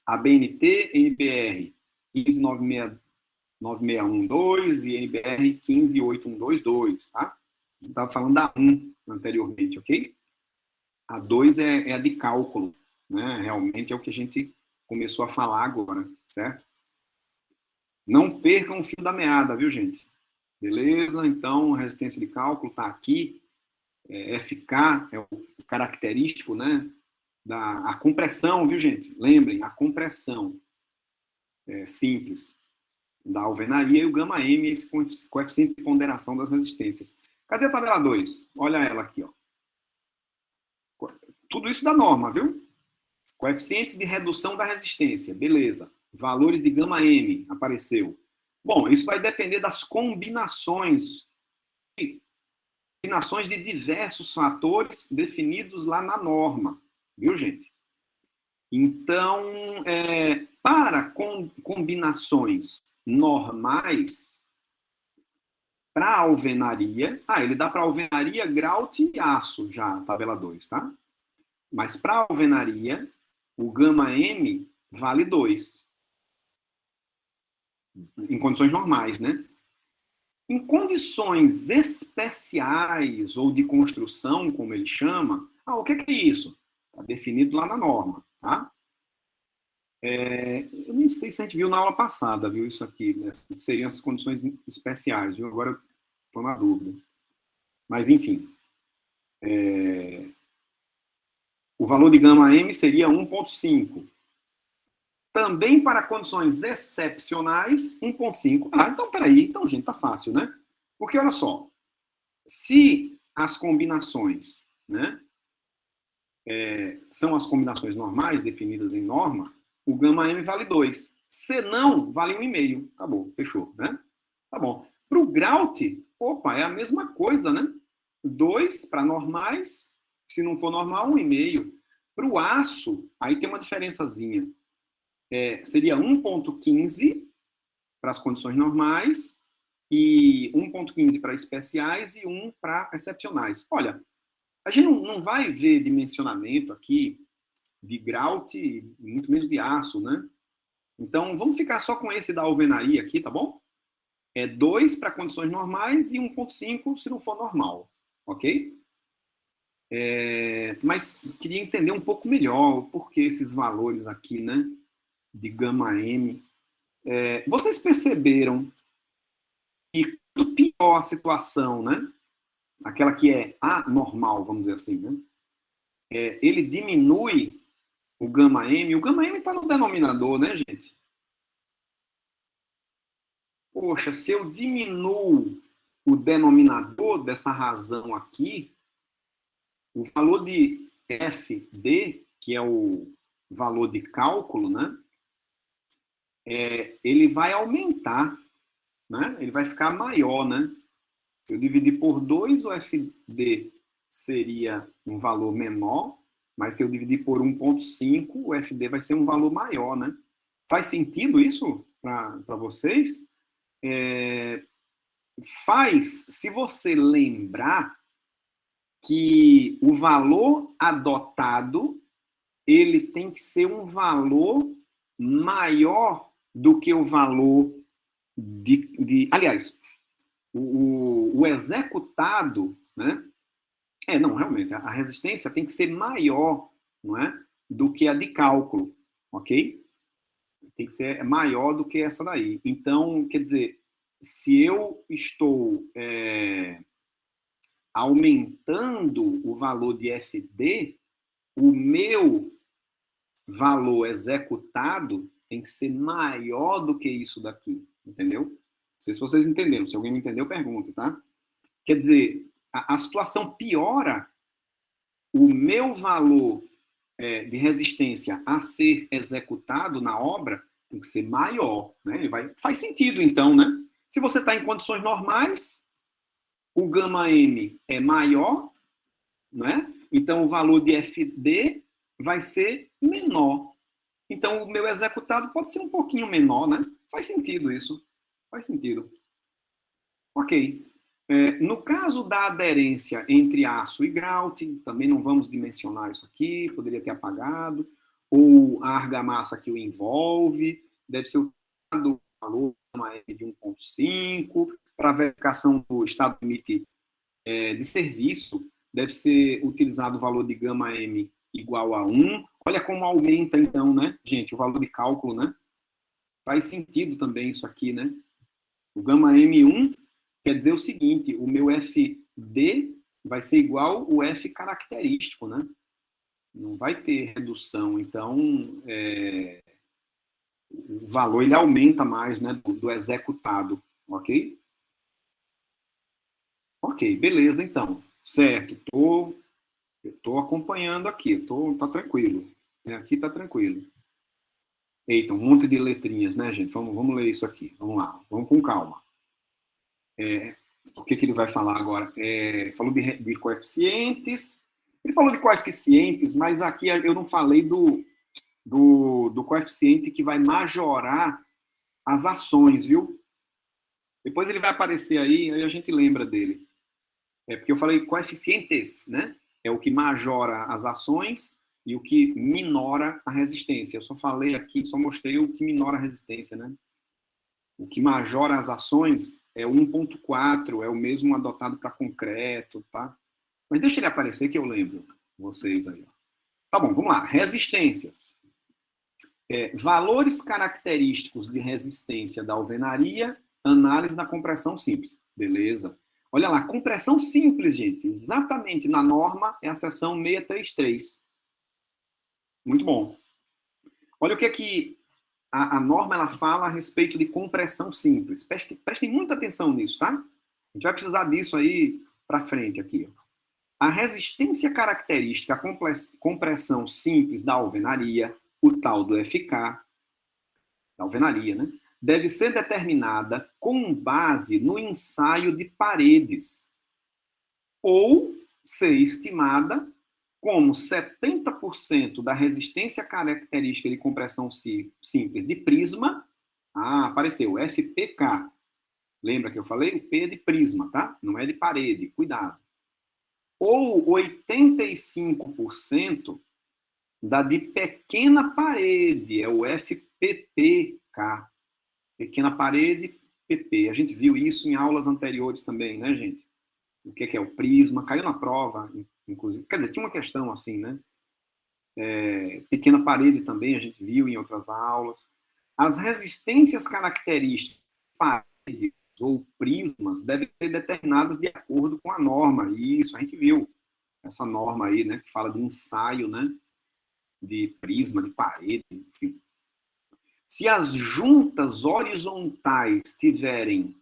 ABNT, NBR 159612 e NBR 158122, tá? A gente estava falando da 1 anteriormente, ok? A 2 é a de cálculo, né? Realmente é o que a gente começou a falar agora, certo? Não percam o fio da meada, viu, gente? Beleza? Então, a resistência de cálculo está aqui. FK é o característico, né? A compressão, viu, gente? Lembrem, a compressão simples da alvenaria e o gama M, esse coeficiente de ponderação das resistências. Cadê a tabela 2? Olha ela aqui, ó. Tudo isso da norma, viu? Coeficientes de redução da resistência, beleza. Valores de gama M, apareceu. Bom, isso vai depender das combinações de diversos fatores definidos lá na norma, viu, gente? Então, para combinações normais, para alvenaria, ele dá para alvenaria, grout e aço já, tabela 2, tá? Mas para alvenaria, o gama M vale 2. Em condições normais, né? Em condições especiais ou de construção, como ele chama, o que é isso? Está definido lá na norma, tá? Eu nem sei se a gente viu na aula passada, viu, isso aqui, né? Seriam essas condições especiais, viu? Agora eu estou na dúvida. Mas, enfim. O valor de gama M seria 1,5. Também para condições excepcionais, 1,5. Então, peraí. Então, gente, tá fácil, né? Porque, olha só, se as combinações, né, são as combinações normais definidas em norma, o gama M vale 2. Se não, vale 1,5. Acabou, fechou, né? Tá bom. Para o grout, é a mesma coisa, né? 2 para normais, se não for normal, 1,5. Para o aço, aí tem uma diferençazinha. Seria 1,15 para as condições normais, e 1,15 para especiais e 1 para excepcionais. Olha, a gente não vai ver dimensionamento aqui de grout, muito menos de aço, né? Então, vamos ficar só com esse da alvenaria aqui, tá bom? 2 para condições normais e 1,5 se não for normal, ok? Mas queria entender um pouco melhor por que esses valores aqui, né? De gama M. Vocês perceberam que quanto pior a situação, né? Aquela que é anormal, vamos dizer assim, né? Ele diminui o gama M. O gama M está no denominador, né, gente? Poxa, se eu diminuo o denominador dessa razão aqui, o valor de FD, que é o valor de cálculo, né? Ele vai aumentar, né? Ele vai ficar maior, né? Se eu dividir por 2, o FD seria um valor menor, mas se eu dividir por 1,5, o FD vai ser um valor maior, né? Faz sentido isso para vocês? Faz, se você lembrar que o valor adotado, ele tem que ser um valor maior do que o valor aliás, o executado, né? Não, realmente, a resistência tem que ser maior, não é? Do que a de cálculo, ok? Tem que ser maior do que essa daí. Então, quer dizer, se eu estou aumentando o valor de FD, o meu valor executado tem que ser maior do que isso daqui, entendeu? Não sei se vocês entenderam. Se alguém não entendeu, pergunta, tá? Quer dizer, a situação piora, o meu valor de resistência a ser executado na obra tem que ser maior, né? Faz sentido, então, né? Se você está em condições normais, o gama M é maior, né? Então o valor de FD vai ser menor. Então o meu executado pode ser um pouquinho menor, né? Faz sentido isso. Faz sentido. Ok. No caso da aderência entre aço e grout, também não vamos dimensionar isso aqui, poderia ter apagado, ou a argamassa que o envolve, deve ser utilizado o valor de 1,5, para verificação do estado limite de serviço, deve ser utilizado o valor de gama M igual a 1. Olha como aumenta, então, né, gente, o valor de cálculo, né? Faz sentido também isso aqui, né? O gama M1 quer dizer o seguinte, o meu FD vai ser igual o F característico, né? Não vai ter redução, então o valor ele aumenta mais, né, do executado, ok? Ok, beleza, então. Certo, tô acompanhando aqui, tá tranquilo. Aqui tá tranquilo. Eita, um monte de letrinhas, né, gente? Vamos ler isso aqui. Vamos lá, vamos com calma. O que ele vai falar agora? Falou de coeficientes. Ele falou de coeficientes, mas aqui eu não falei do coeficiente que vai majorar as ações, viu? Depois ele vai aparecer aí a gente lembra dele. Porque eu falei coeficientes, né? É o que majora as ações e o que minora a resistência. Eu só falei aqui, só mostrei o que minora a resistência, né? O que majora as ações é o 1,4, é o mesmo adotado para concreto, tá? Mas deixa ele aparecer que eu lembro vocês aí. Ó. Tá bom, vamos lá. Resistências. Valores característicos de resistência da alvenaria, análise da compressão simples. Beleza. Olha lá, compressão simples, gente. Exatamente na norma é a seção 633. Muito bom. Olha o que é que a norma ela fala a respeito de compressão simples. Prestem muita atenção nisso, tá? A gente vai precisar disso aí para frente aqui. A resistência característica à compressão simples da alvenaria, o tal do FK, da alvenaria, né? Deve ser determinada com base no ensaio de paredes ou ser estimada como 70% da resistência característica de compressão simples de prisma. Apareceu, FPK. Lembra que eu falei? O P é de prisma, tá? Não é de parede, cuidado. Ou 85% da de pequena parede, é o FPPK. Pequena parede, PP. A gente viu isso em aulas anteriores também, né, gente? O que é o prisma? Caiu na prova, inclusive. Quer dizer, tinha uma questão assim, né? Pequena parede também a gente viu em outras aulas. As resistências características de paredes ou prismas devem ser determinadas de acordo com a norma. Isso, a gente viu essa norma aí, né? Que fala de ensaio, né? De prisma, de parede, enfim. Se as juntas horizontais tiverem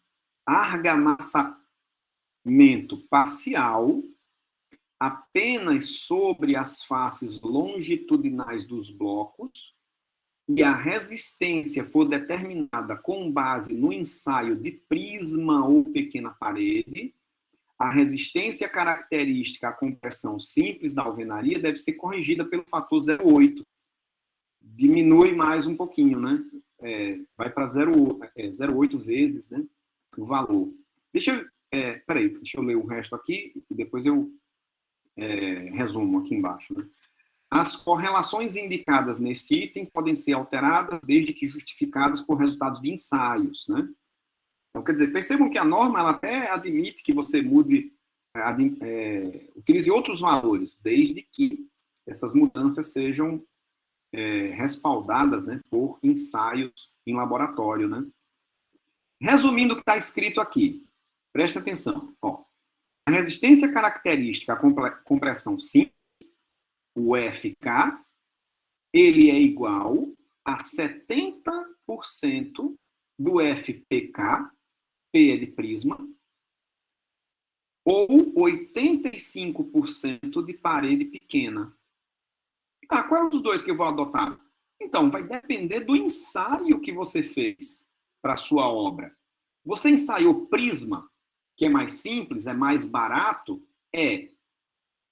argamassamento parcial, apenas sobre as faces longitudinais dos blocos, e a resistência for determinada com base no ensaio de prisma ou pequena parede, a resistência característica à compressão simples da alvenaria deve ser corrigida pelo fator 0,8. Diminui mais um pouquinho, né? Vai para 0,8 vezes, né, o valor. Deixa eu ler o resto aqui e depois eu resumo aqui embaixo. Né? As correlações indicadas neste item podem ser alteradas desde que justificadas por resultados de ensaios, né? Então, quer dizer, percebam que a norma ela até admite que você utilize outros valores, desde que essas mudanças sejam respaldadas, né, por ensaios em laboratório, né? Resumindo o que está escrito aqui, presta atenção. Ó, A resistência característica à compressão simples, o FK, ele é igual a 70% do FPK, P é de prisma, ou 85% de parede pequena. Ah, qual é os dois que eu vou adotar? Então, vai depender do ensaio que você fez para a sua obra. Você ensaiou prisma, que é mais simples, é mais barato? É.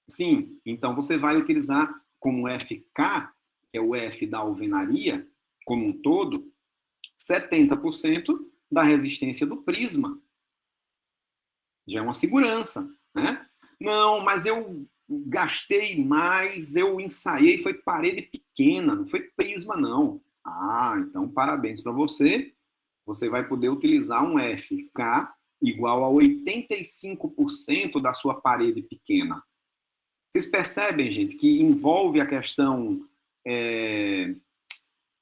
Sim, então você vai utilizar como FK, que é o F da alvenaria, como um todo, 70% da resistência do prisma. Já é uma segurança, né? Não, mas eu gastei mais, eu ensaiei, foi parede pequena, não foi prisma, não. Ah, então parabéns para você. Você vai poder utilizar um FK igual a 85% da sua parede pequena. Vocês percebem, gente, que envolve a questão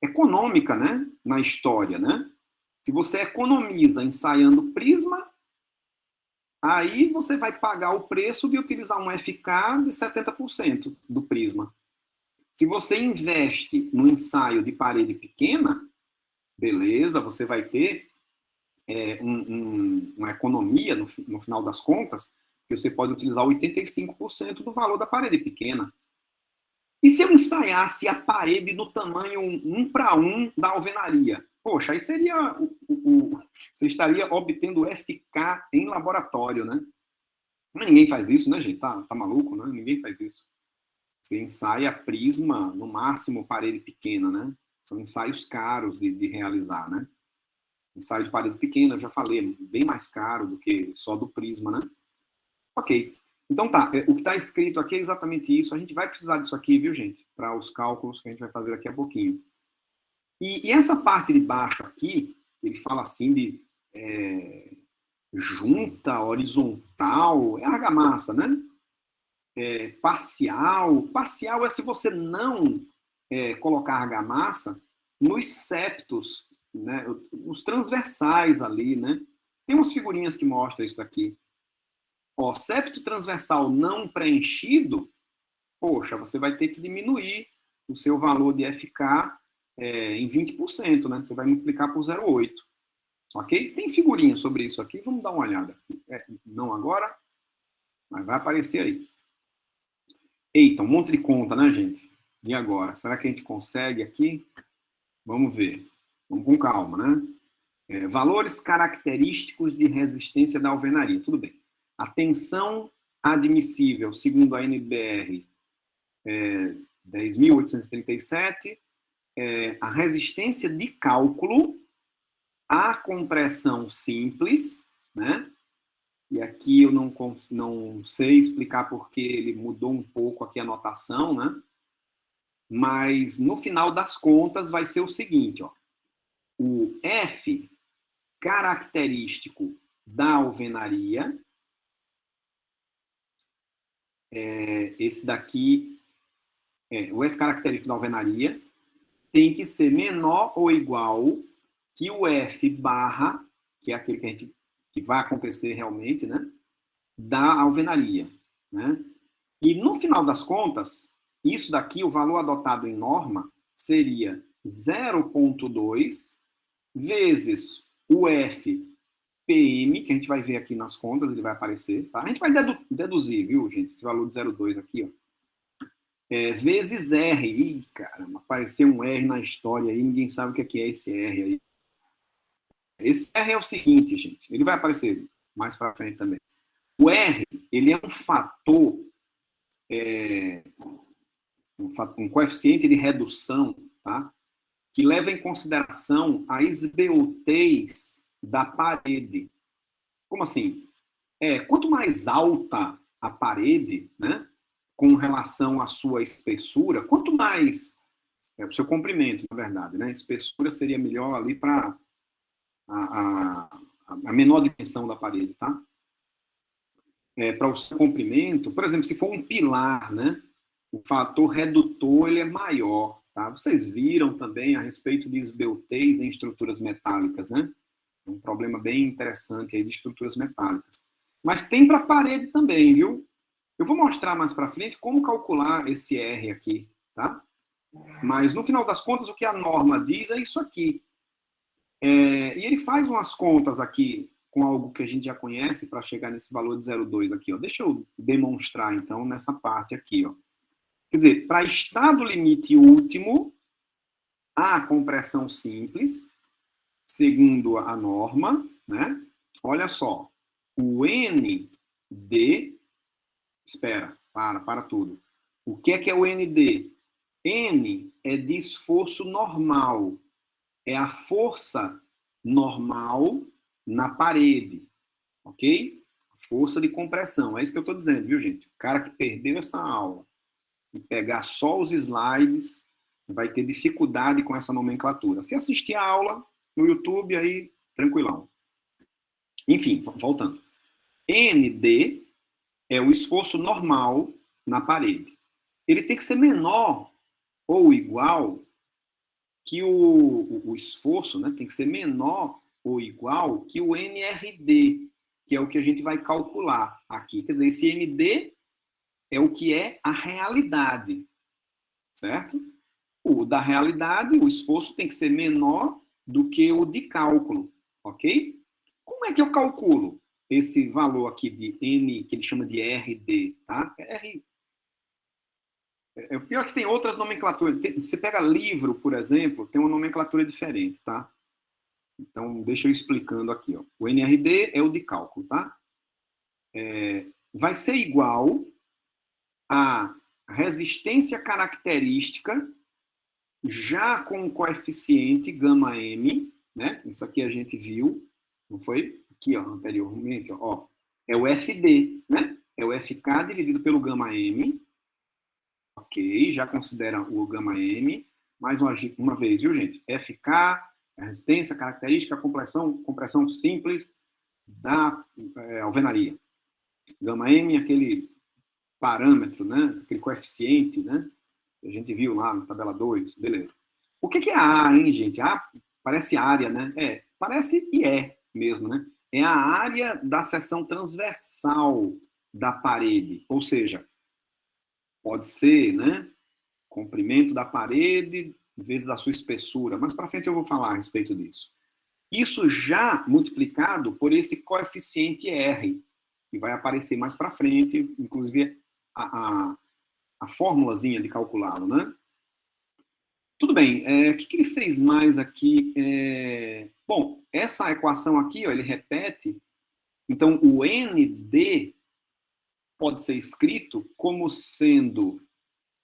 econômica, né, na história, né? Se você economiza ensaiando prisma, aí você vai pagar o preço de utilizar um FK de 70% do prisma. Se você investe no ensaio de parede pequena, beleza, você vai ter uma economia no final das contas, que você pode utilizar 85% do valor da parede pequena. E se eu ensaiasse a parede no tamanho 1 para 1 da alvenaria? Poxa, aí seria você estaria obtendo FK em laboratório, né? Mas ninguém faz isso, né, gente? Tá maluco, né? Ninguém faz isso. Você ensaia prisma, no máximo parede pequena, né? São ensaios caros de realizar, né? Ensaio de parede pequena, eu já falei, bem mais caro do que só do prisma, né? Ok. Então tá, o que está escrito aqui é exatamente isso. A gente vai precisar disso aqui, viu, gente? Para os cálculos que a gente vai fazer daqui a pouquinho. E essa parte de baixo aqui, ele fala assim de junta, horizontal, é argamassa, né? Parcial. Parcial é se você não colocar argamassa nos septos, né? Os transversais ali, né? Tem umas figurinhas que mostram isso daqui. Ó, septo transversal não preenchido, poxa, você vai ter que diminuir o seu valor de FK em 20%, né? Você vai multiplicar por 0,8. Ok? Tem figurinha sobre isso aqui, vamos dar uma olhada. Não agora, mas vai aparecer aí. Eita, um monte de conta, né, gente? E agora? Será que a gente consegue aqui? Vamos ver. Vamos com calma, né? Valores característicos de resistência da alvenaria. Tudo bem. A tensão admissível, segundo a NBR 10.837, a resistência de cálculo à compressão simples, né? E aqui eu não sei explicar porque ele mudou um pouco aqui a notação, né? Mas no final das contas vai ser o seguinte, ó. O F característico da alvenaria, esse daqui, o F característico da alvenaria tem que ser menor ou igual que o F barra, que é aquele que vai acontecer realmente, né, da alvenaria, né? E no final das contas, isso daqui, o valor adotado em norma, seria 0,2 vezes o FPM, que a gente vai ver aqui nas contas, ele vai aparecer, tá? A gente vai deduzir, viu, gente, esse valor de 0,2 aqui, ó. Vezes R. Ih, caramba, apareceu um R na história aí, ninguém sabe o que é esse R aí. Esse R é o seguinte, gente, ele vai aparecer mais para frente também. O R, ele é um fator, um coeficiente de redução, tá? Que leva em consideração a esbeltez da parede. Como assim? Quanto mais alta a parede, né, com relação à sua espessura, quanto mais o seu comprimento, na verdade, né? Espessura seria melhor ali para a menor dimensão da parede, tá? Para o seu comprimento, por exemplo, se for um pilar, né, o fator redutor ele é maior, tá? Vocês viram também a respeito de esbeltez em estruturas metálicas, né? Um problema bem interessante aí de estruturas metálicas. Mas tem para a parede também, viu? Eu vou mostrar mais para frente como calcular esse R aqui, tá? Mas, no final das contas, o que a norma diz é isso aqui. E ele faz umas contas aqui com algo que a gente já conhece para chegar nesse valor de 0,2 aqui. Ó. Deixa eu demonstrar, então, nessa parte aqui. Ó. Quer dizer, para estado limite último, a compressão simples, segundo a norma, né? Olha só, o ND... Espera, para tudo. O que é o ND? N é de esforço normal. É a força normal na parede, ok? Força de compressão, é isso que eu estou dizendo, viu, gente? O cara que perdeu essa aula e pegar só os slides vai ter dificuldade com essa nomenclatura. Se assistir a aula no YouTube, aí, tranquilão. Enfim, voltando. ND é o esforço normal na parede. Ele tem que ser menor ou igual que o esforço, né, tem que ser menor ou igual que o NRD, que é o que a gente vai calcular aqui. Quer dizer, esse ND é o que é a realidade, certo? O da realidade, o esforço tem que ser menor do que o de cálculo, ok? Como é que eu calculo esse valor aqui de N, que ele chama de RD, tá? R. O pior é que tem outras nomenclaturas. Você pega livro, por exemplo, tem uma nomenclatura diferente, tá? Então, deixa eu explicando aqui. Ó. O NRD é o de cálculo, tá? Vai ser igual a resistência característica já com o coeficiente γm, né? Isso aqui a gente viu, não foi? Aqui, ó, anteriormente, ó. É o FD, né? É o FK dividido pelo γm. Ok, já considera o γm. Mais uma vez, viu, gente? FK, resistência, característica, compressão simples da alvenaria. Γm, aquele parâmetro, né? Aquele coeficiente, né? Que a gente viu lá na tabela 2, beleza. O que é a A, hein, gente? A parece área, né? Parece e é mesmo, né? É a área da seção transversal da parede, ou seja, pode ser, né? Comprimento da parede vezes a sua espessura. Mais para frente eu vou falar a respeito disso. Isso já multiplicado por esse coeficiente R, que vai aparecer mais para frente, inclusive a formulazinha de calculá-lo, né? Tudo bem, o que ele fez mais aqui? Bom, essa equação aqui, ó, ele repete, então o ND pode ser escrito como sendo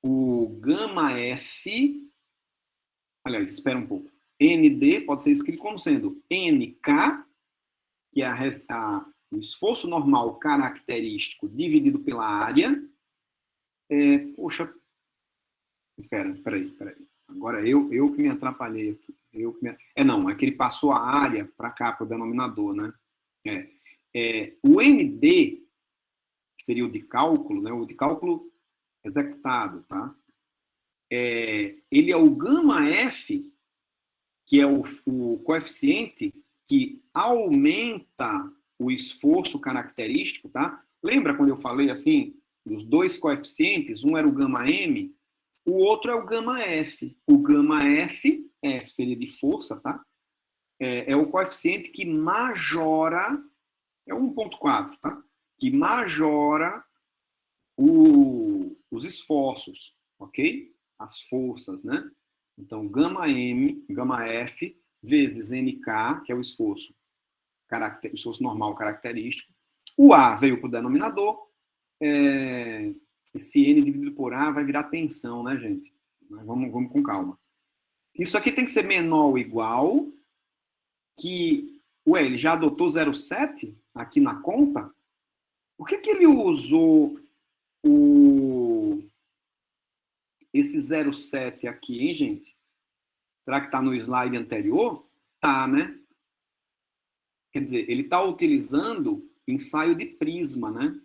o gama F, aliás, espera um pouco, ND pode ser escrito como sendo NK, que é o esforço normal característico dividido pela área. Poxa, espera aí. Agora eu que me atrapalhei aqui. Não, é que ele passou a área para cá, para o denominador, né? O ND, que seria o de cálculo, né? O de cálculo executado, tá? Ele é o gama F, que é o coeficiente que aumenta o esforço característico, tá? Lembra quando eu falei assim, dos dois coeficientes, um era o gama M, o outro é o gama F. O gama F seria de força, tá? É o coeficiente que majora, é 1,4, tá? Que majora os esforços, ok? As forças, né? Então, gama M, gama F, vezes NK, que é o esforço normal característico. O A veio para o denominador. Esse N dividido por A vai virar tensão, né, gente? Mas vamos com calma. Isso aqui tem que ser menor ou igual que... ele já adotou 0,7 aqui na conta? Por que ele usou esse 0,7 aqui, hein, gente? Será que está no slide anterior? Tá, né? Quer dizer, ele está utilizando ensaio de prisma, né?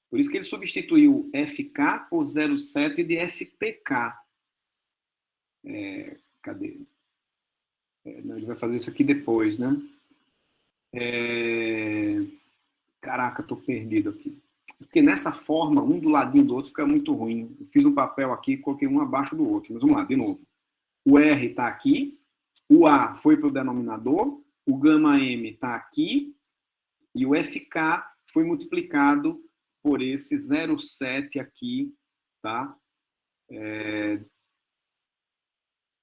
Por isso que ele substituiu FK por 0,7 de FPK. Cadê? Não, ele vai fazer isso aqui depois, né? Caraca, tô perdido aqui. Porque nessa forma, um do ladinho do outro fica muito ruim. Eu fiz um papel aqui, coloquei um abaixo do outro. Mas vamos lá, de novo. O R está aqui, o A foi para o denominador, o gama M está aqui, e o FK foi multiplicado por esse 0,7 aqui, tá?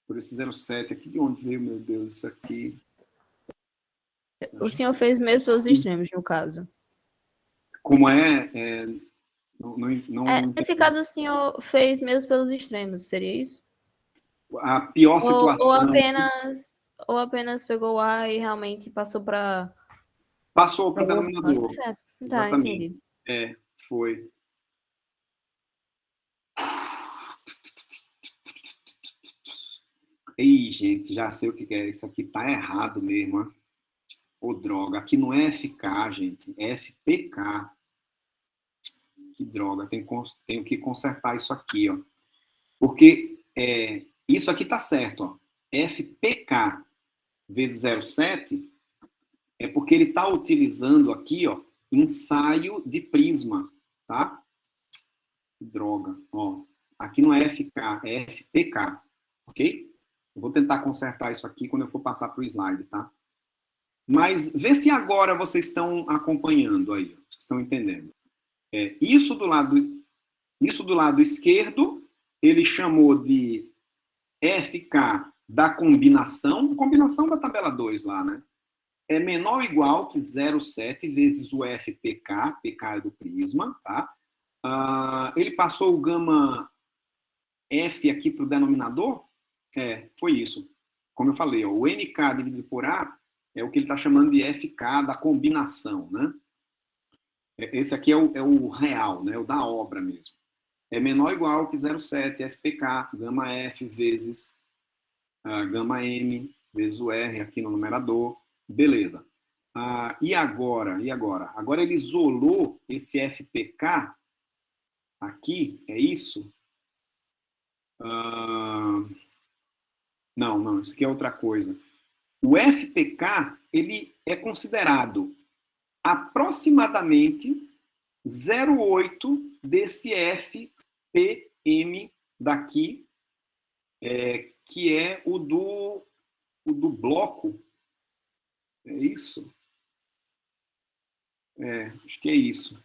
Por esse 0,7 aqui. De onde veio, meu Deus, isso aqui? O senhor fez mesmo pelos extremos, no caso. Como é? Nesse caso, o senhor fez mesmo pelos extremos, seria isso? A pior situação... Ou apenas pegou o A e realmente passou para... Passou para o denominador. Certo. Tá, exatamente. Entendi. Foi. Ih, gente, já sei o que é. Isso aqui tá errado mesmo, ó. Ô, droga. Aqui não é FK, gente. É FPK. Que droga. Tenho que consertar isso aqui, ó. Porque isso aqui tá certo, ó. FPK vezes 0,7 é porque ele tá utilizando aqui, ó, ensaio de prisma, tá? Que droga. Ó. Aqui não é FK, é FPK. Ok? Eu vou tentar consertar isso aqui quando eu for passar para o slide, tá? Mas vê se agora vocês estão acompanhando aí, vocês estão entendendo. Isso do lado esquerdo, ele chamou de FK da combinação da tabela 2 lá, né? É menor ou igual que 0,7 vezes o FPK, PK é do prisma, tá? Ele passou o gama F aqui para o denominador? Foi isso. Como eu falei, ó, o NK dividido por A é o que ele está chamando de FK da combinação, né? Esse aqui é o real, né? O da obra mesmo. É menor ou igual que 0,7 FPK, gama F vezes gama M vezes o R aqui no numerador. Beleza. E agora? Agora ele isolou esse FPK aqui, é isso? Não, isso aqui é outra coisa. O FPK, ele é considerado aproximadamente 0,8 desse FPM daqui, que é o do bloco. É isso? Acho que é isso.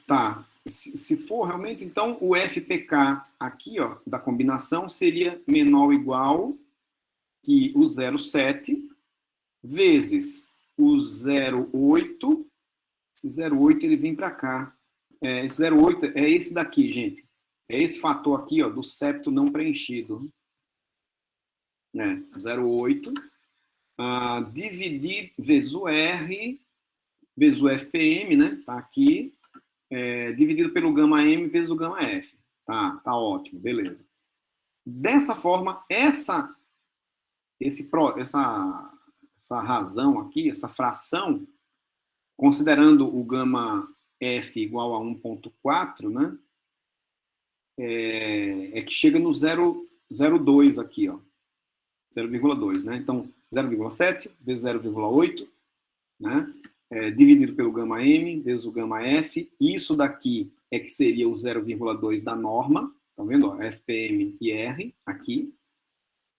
Tá. Se for realmente, então o FPK aqui, ó, da combinação seria menor ou igual que o 0,7 vezes o 0,8. Esse 0,8 ele vem para cá. Esse 0,8 é esse daqui, gente. É esse fator aqui, ó, do septo não preenchido. 0,8 dividido vezes o R vezes o FPM, né? Tá aqui. Dividido pelo gama M vezes o gama F. Tá ótimo, beleza. Dessa forma, essa razão aqui, essa fração, considerando o gama F igual a 1,4, né? Que chega no 0,2 aqui, ó. 0,2, né? Então, 0,7 vezes 0,8, né? Dividido pelo gama M vezes o gama F. Isso daqui é que seria o 0,2 da norma. Tá vendo? Ó, FPM e R aqui.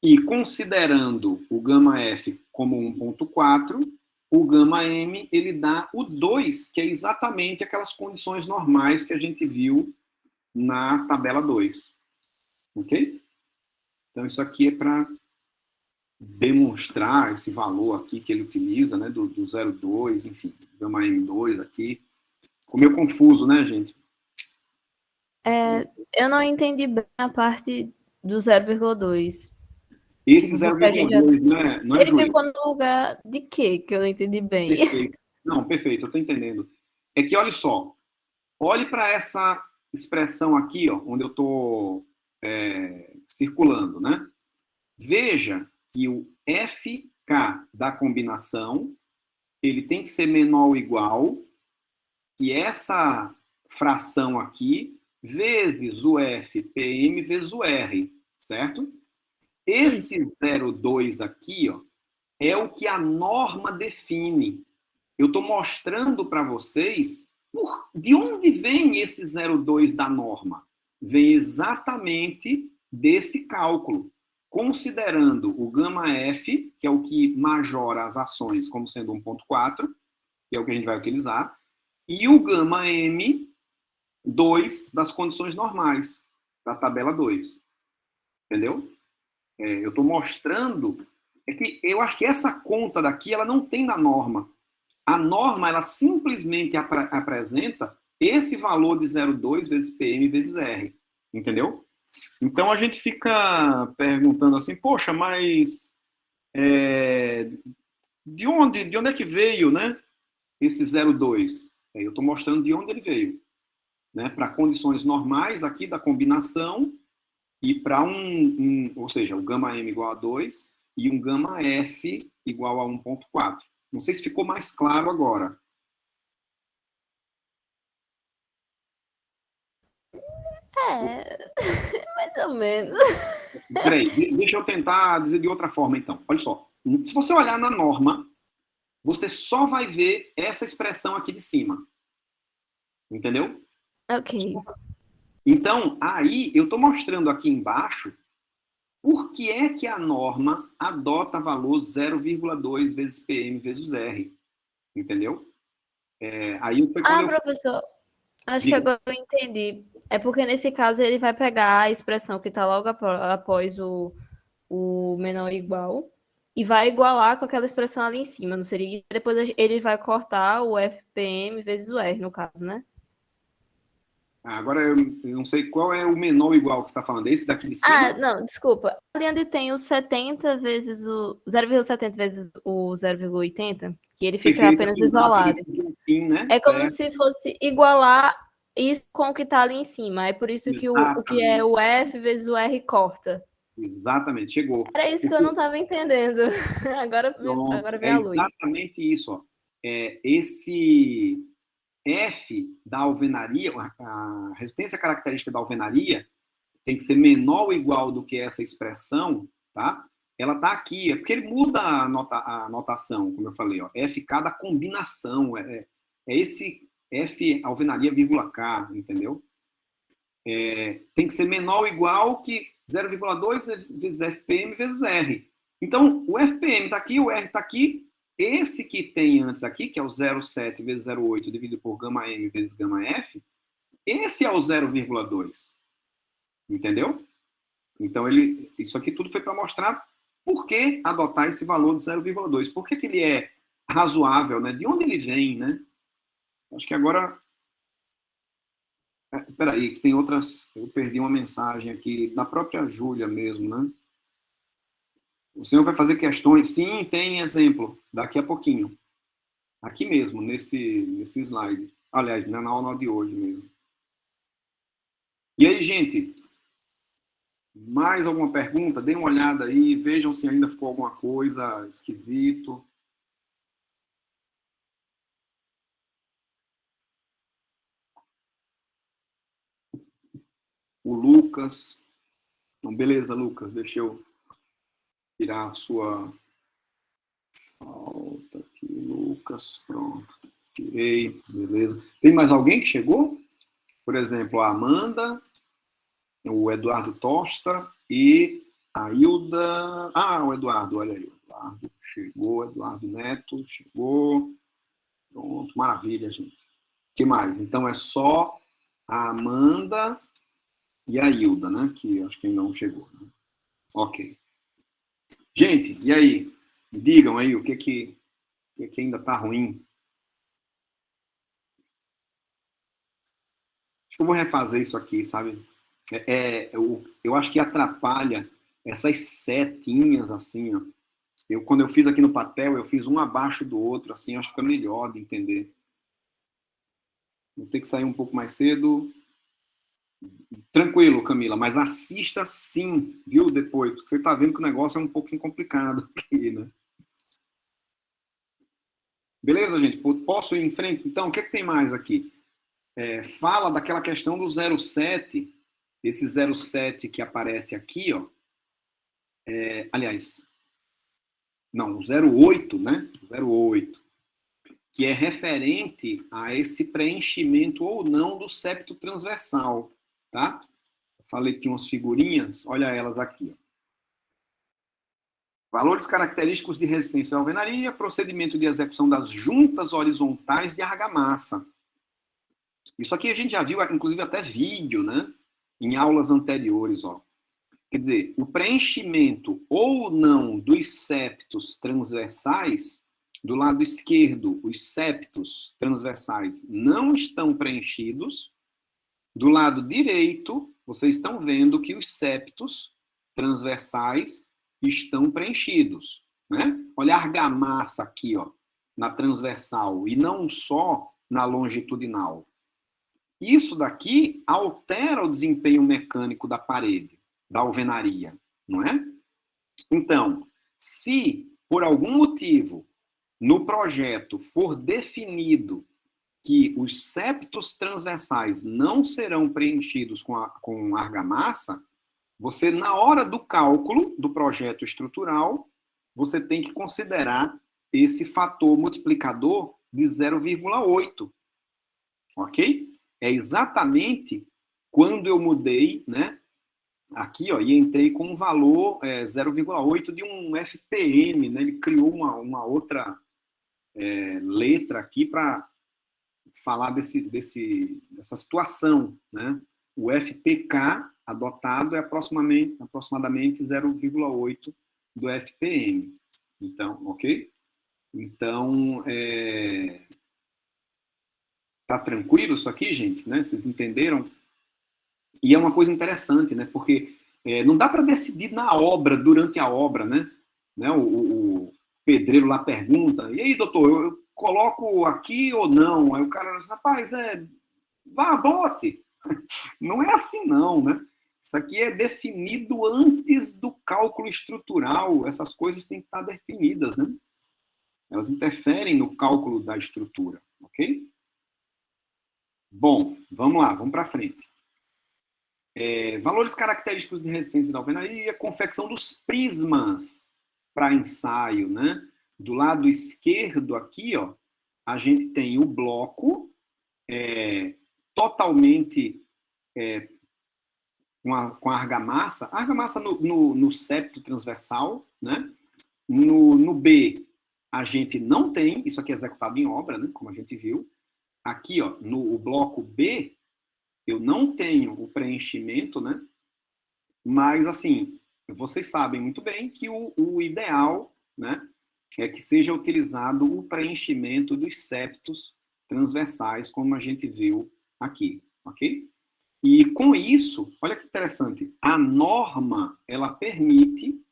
E considerando o gama F como 1,4, o gama M ele dá o 2, que é exatamente aquelas condições normais que a gente viu na tabela 2. Ok? Então, isso aqui é para demonstrar esse valor aqui que ele utiliza, né, do 0,2, enfim, gama M2 aqui. Ficou meio confuso, né, gente? Eu não entendi bem a parte do 0,2. Esse 0,2 não é ele juízo. ficou no lugar de quê? Que eu não entendi bem. Perfeito. Não, perfeito, eu estou entendendo. É que, olha só, olhe para essa expressão aqui, ó, onde eu estou circulando, né? Veja que o FK da combinação, ele tem que ser menor ou igual que essa fração aqui, vezes o FPM vezes o R, certo? Esse 0,2 aqui, ó, é o que a norma define. eu estou mostrando para vocês de onde vem esse 0,2 da norma. Vem exatamente desse cálculo, considerando o gama F, que é o que majora as ações como sendo 1,4, que é o que a gente vai utilizar, e o gama M, 2 das condições normais, da tabela 2. Entendeu? Eu estou mostrando, que eu acho que essa conta daqui, ela não tem na norma. A norma, ela simplesmente apresenta esse valor de 0,2 vezes PM vezes R. Entendeu? Então a gente fica perguntando assim, poxa, mas de onde é que veio, né, esse 0,2? Eu estou mostrando de onde ele veio. Né, para condições normais aqui da combinação e para ou seja, o gama M igual a 2 e um gama F igual a 1,4. Não sei se ficou mais claro agora. Mais ou menos. Peraí, deixa eu tentar dizer de outra forma, então. Olha só. Se você olhar na norma, você só vai ver essa expressão aqui de cima. Entendeu? Ok. Então, aí, eu estou mostrando aqui embaixo por que é que a norma adota valor 0,2 vezes PM vezes R. Entendeu? Aí foi quando Professor, acho que Diga. agora eu entendi. É porque nesse caso ele vai pegar a expressão que está logo após o menor ou igual e vai igualar com aquela expressão ali em cima, não seria? Depois ele vai cortar o FPM vezes o R, no caso, né? Agora eu não sei qual é o menor ou igual que você está falando. Esse daqui de cima? Não, desculpa. Ali onde tem o 70 vezes o 0,70 vezes o 0,80, que ele fica Perfeito, apenas aqui embaixo, isolado. sim, né? É como Certo. se fosse igualar isso com o que está ali em cima. É por isso que o que é o F vezes o R corta. Exatamente, chegou. Era isso que eu não estava entendendo. Agora vem a luz. Exatamente isso. Ó. Esse F da alvenaria, a resistência característica da alvenaria, tem que ser menor ou igual do que essa expressão, tá? Ela está aqui, é porque ele muda a notação, como eu falei, ó, FK da combinação, é esse F alvenaria vírgula K, entendeu? Tem que ser menor ou igual que 0,2 vezes FPM vezes R. Então, o FPM está aqui, o R está aqui, esse que tem antes aqui, que é o 0,7 vezes 0,8 dividido por gama M vezes gama F, esse é o 0,2. Entendeu? Então, isso aqui tudo foi para mostrar por que adotar esse valor de 0,2. Por que ele é razoável, né? De onde ele vem, né? Acho que agora... Peraí, que tem outras... Eu perdi uma mensagem aqui, da própria Júlia mesmo, né? O senhor vai fazer questões? Sim, tem exemplo, daqui a pouquinho. Aqui mesmo, nesse slide. Aliás, na aula de hoje mesmo. E aí, gente? Mais alguma pergunta? Deem uma olhada aí, vejam se ainda ficou alguma coisa esquisito. O Lucas. Então, beleza, Lucas, deixa eu tirar a sua falta aqui, Lucas, pronto. Tirei, beleza. Tem mais alguém que chegou? Por exemplo, a Amanda, o Eduardo Tosta e a Hilda... o Eduardo, olha aí, o Eduardo chegou, Eduardo Neto chegou. Pronto, maravilha, gente. O que mais? Então, é só a Amanda e a Hilda, né? Que acho que ainda não chegou. Né? Ok. Gente, e aí? Me digam aí o que ainda tá ruim. Acho que eu vou refazer isso aqui, sabe? Eu acho que atrapalha essas setinhas, assim, ó. Quando eu fiz aqui no papel, eu fiz um abaixo do outro, assim, acho que fica melhor de entender. Vou ter que sair um pouco mais cedo. Tranquilo, Camila, mas assista sim, viu, depois, porque você está vendo que o negócio é um pouquinho complicado aqui, né? Beleza, gente? Posso ir em frente? Então, o que tem mais aqui? Fala daquela questão do 0,7, esse 0,7 que aparece aqui, ó. Aliás, não, o 0,8, né? O 0,8. que é referente a esse preenchimento ou não do septo transversal, tá? Eu falei que tinha umas figurinhas, olha elas aqui. Valores característicos de resistência à alvenaria, procedimento de execução das juntas horizontais de argamassa. Isso aqui a gente já viu, inclusive até vídeo, né? Em aulas anteriores, ó. Quer dizer, o preenchimento ou não dos septos transversais, do lado esquerdo, os septos transversais não estão preenchidos. Do lado direito, vocês estão vendo que os septos transversais estão preenchidos, né? Olha a argamassa aqui, ó, na transversal, e não só na longitudinal. Isso daqui altera o desempenho mecânico da parede, da alvenaria, não é? Então, se por algum motivo no projeto for definido que os septos transversais não serão preenchidos com argamassa, você, na hora do cálculo do projeto estrutural, você tem que considerar esse fator multiplicador de 0,8, ok? É exatamente quando eu mudei, né, aqui, ó, e entrei com um valor 0,8 de um FPM, né? Ele criou uma outra letra aqui para falar dessa situação, né? O FPK adotado é aproximadamente 0,8 do FPM. Então, ok? Então, tá tranquilo isso aqui, gente? Né? Vocês entenderam? E é uma coisa interessante, né? Porque não dá para decidir na obra, durante a obra, né? O pedreiro lá pergunta, e aí, doutor, eu coloco aqui ou não? Aí o cara diz, rapaz, vá, bote. Não é assim não, né? Isso aqui é definido antes do cálculo estrutural, essas coisas têm que estar definidas, né? Elas interferem no cálculo da estrutura, ok? Bom, vamos lá, vamos para frente. Valores característicos de resistência da alvenaria, confecção dos prismas para ensaio, né? Do lado esquerdo aqui, ó, a gente tem o bloco totalmente com a argamassa. A argamassa no septo transversal, né? No B, a gente não tem, isso aqui é executado em obra, né? Como a gente viu. Aqui, ó, no bloco B, eu não tenho o preenchimento, né? Mas, assim, vocês sabem muito bem que o ideal, né, é que seja utilizado o preenchimento dos septos transversais, como a gente viu aqui, ok? E com isso, olha que interessante, a norma, ela permite,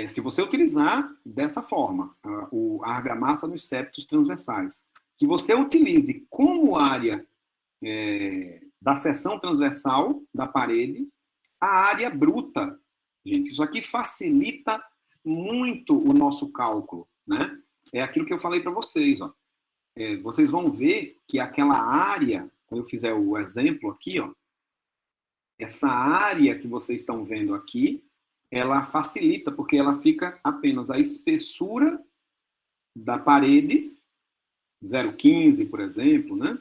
se você utilizar dessa forma, a argamassa nos septos transversais, que você utilize como área da seção transversal da parede a área bruta. Gente, isso aqui facilita muito o nosso cálculo, né? É aquilo que eu falei para vocês, ó. Vocês vão ver que aquela área, quando eu fizer o exemplo aqui, ó, essa área que vocês estão vendo aqui, ela facilita, porque ela fica apenas a espessura da parede, 0,15, por exemplo, né?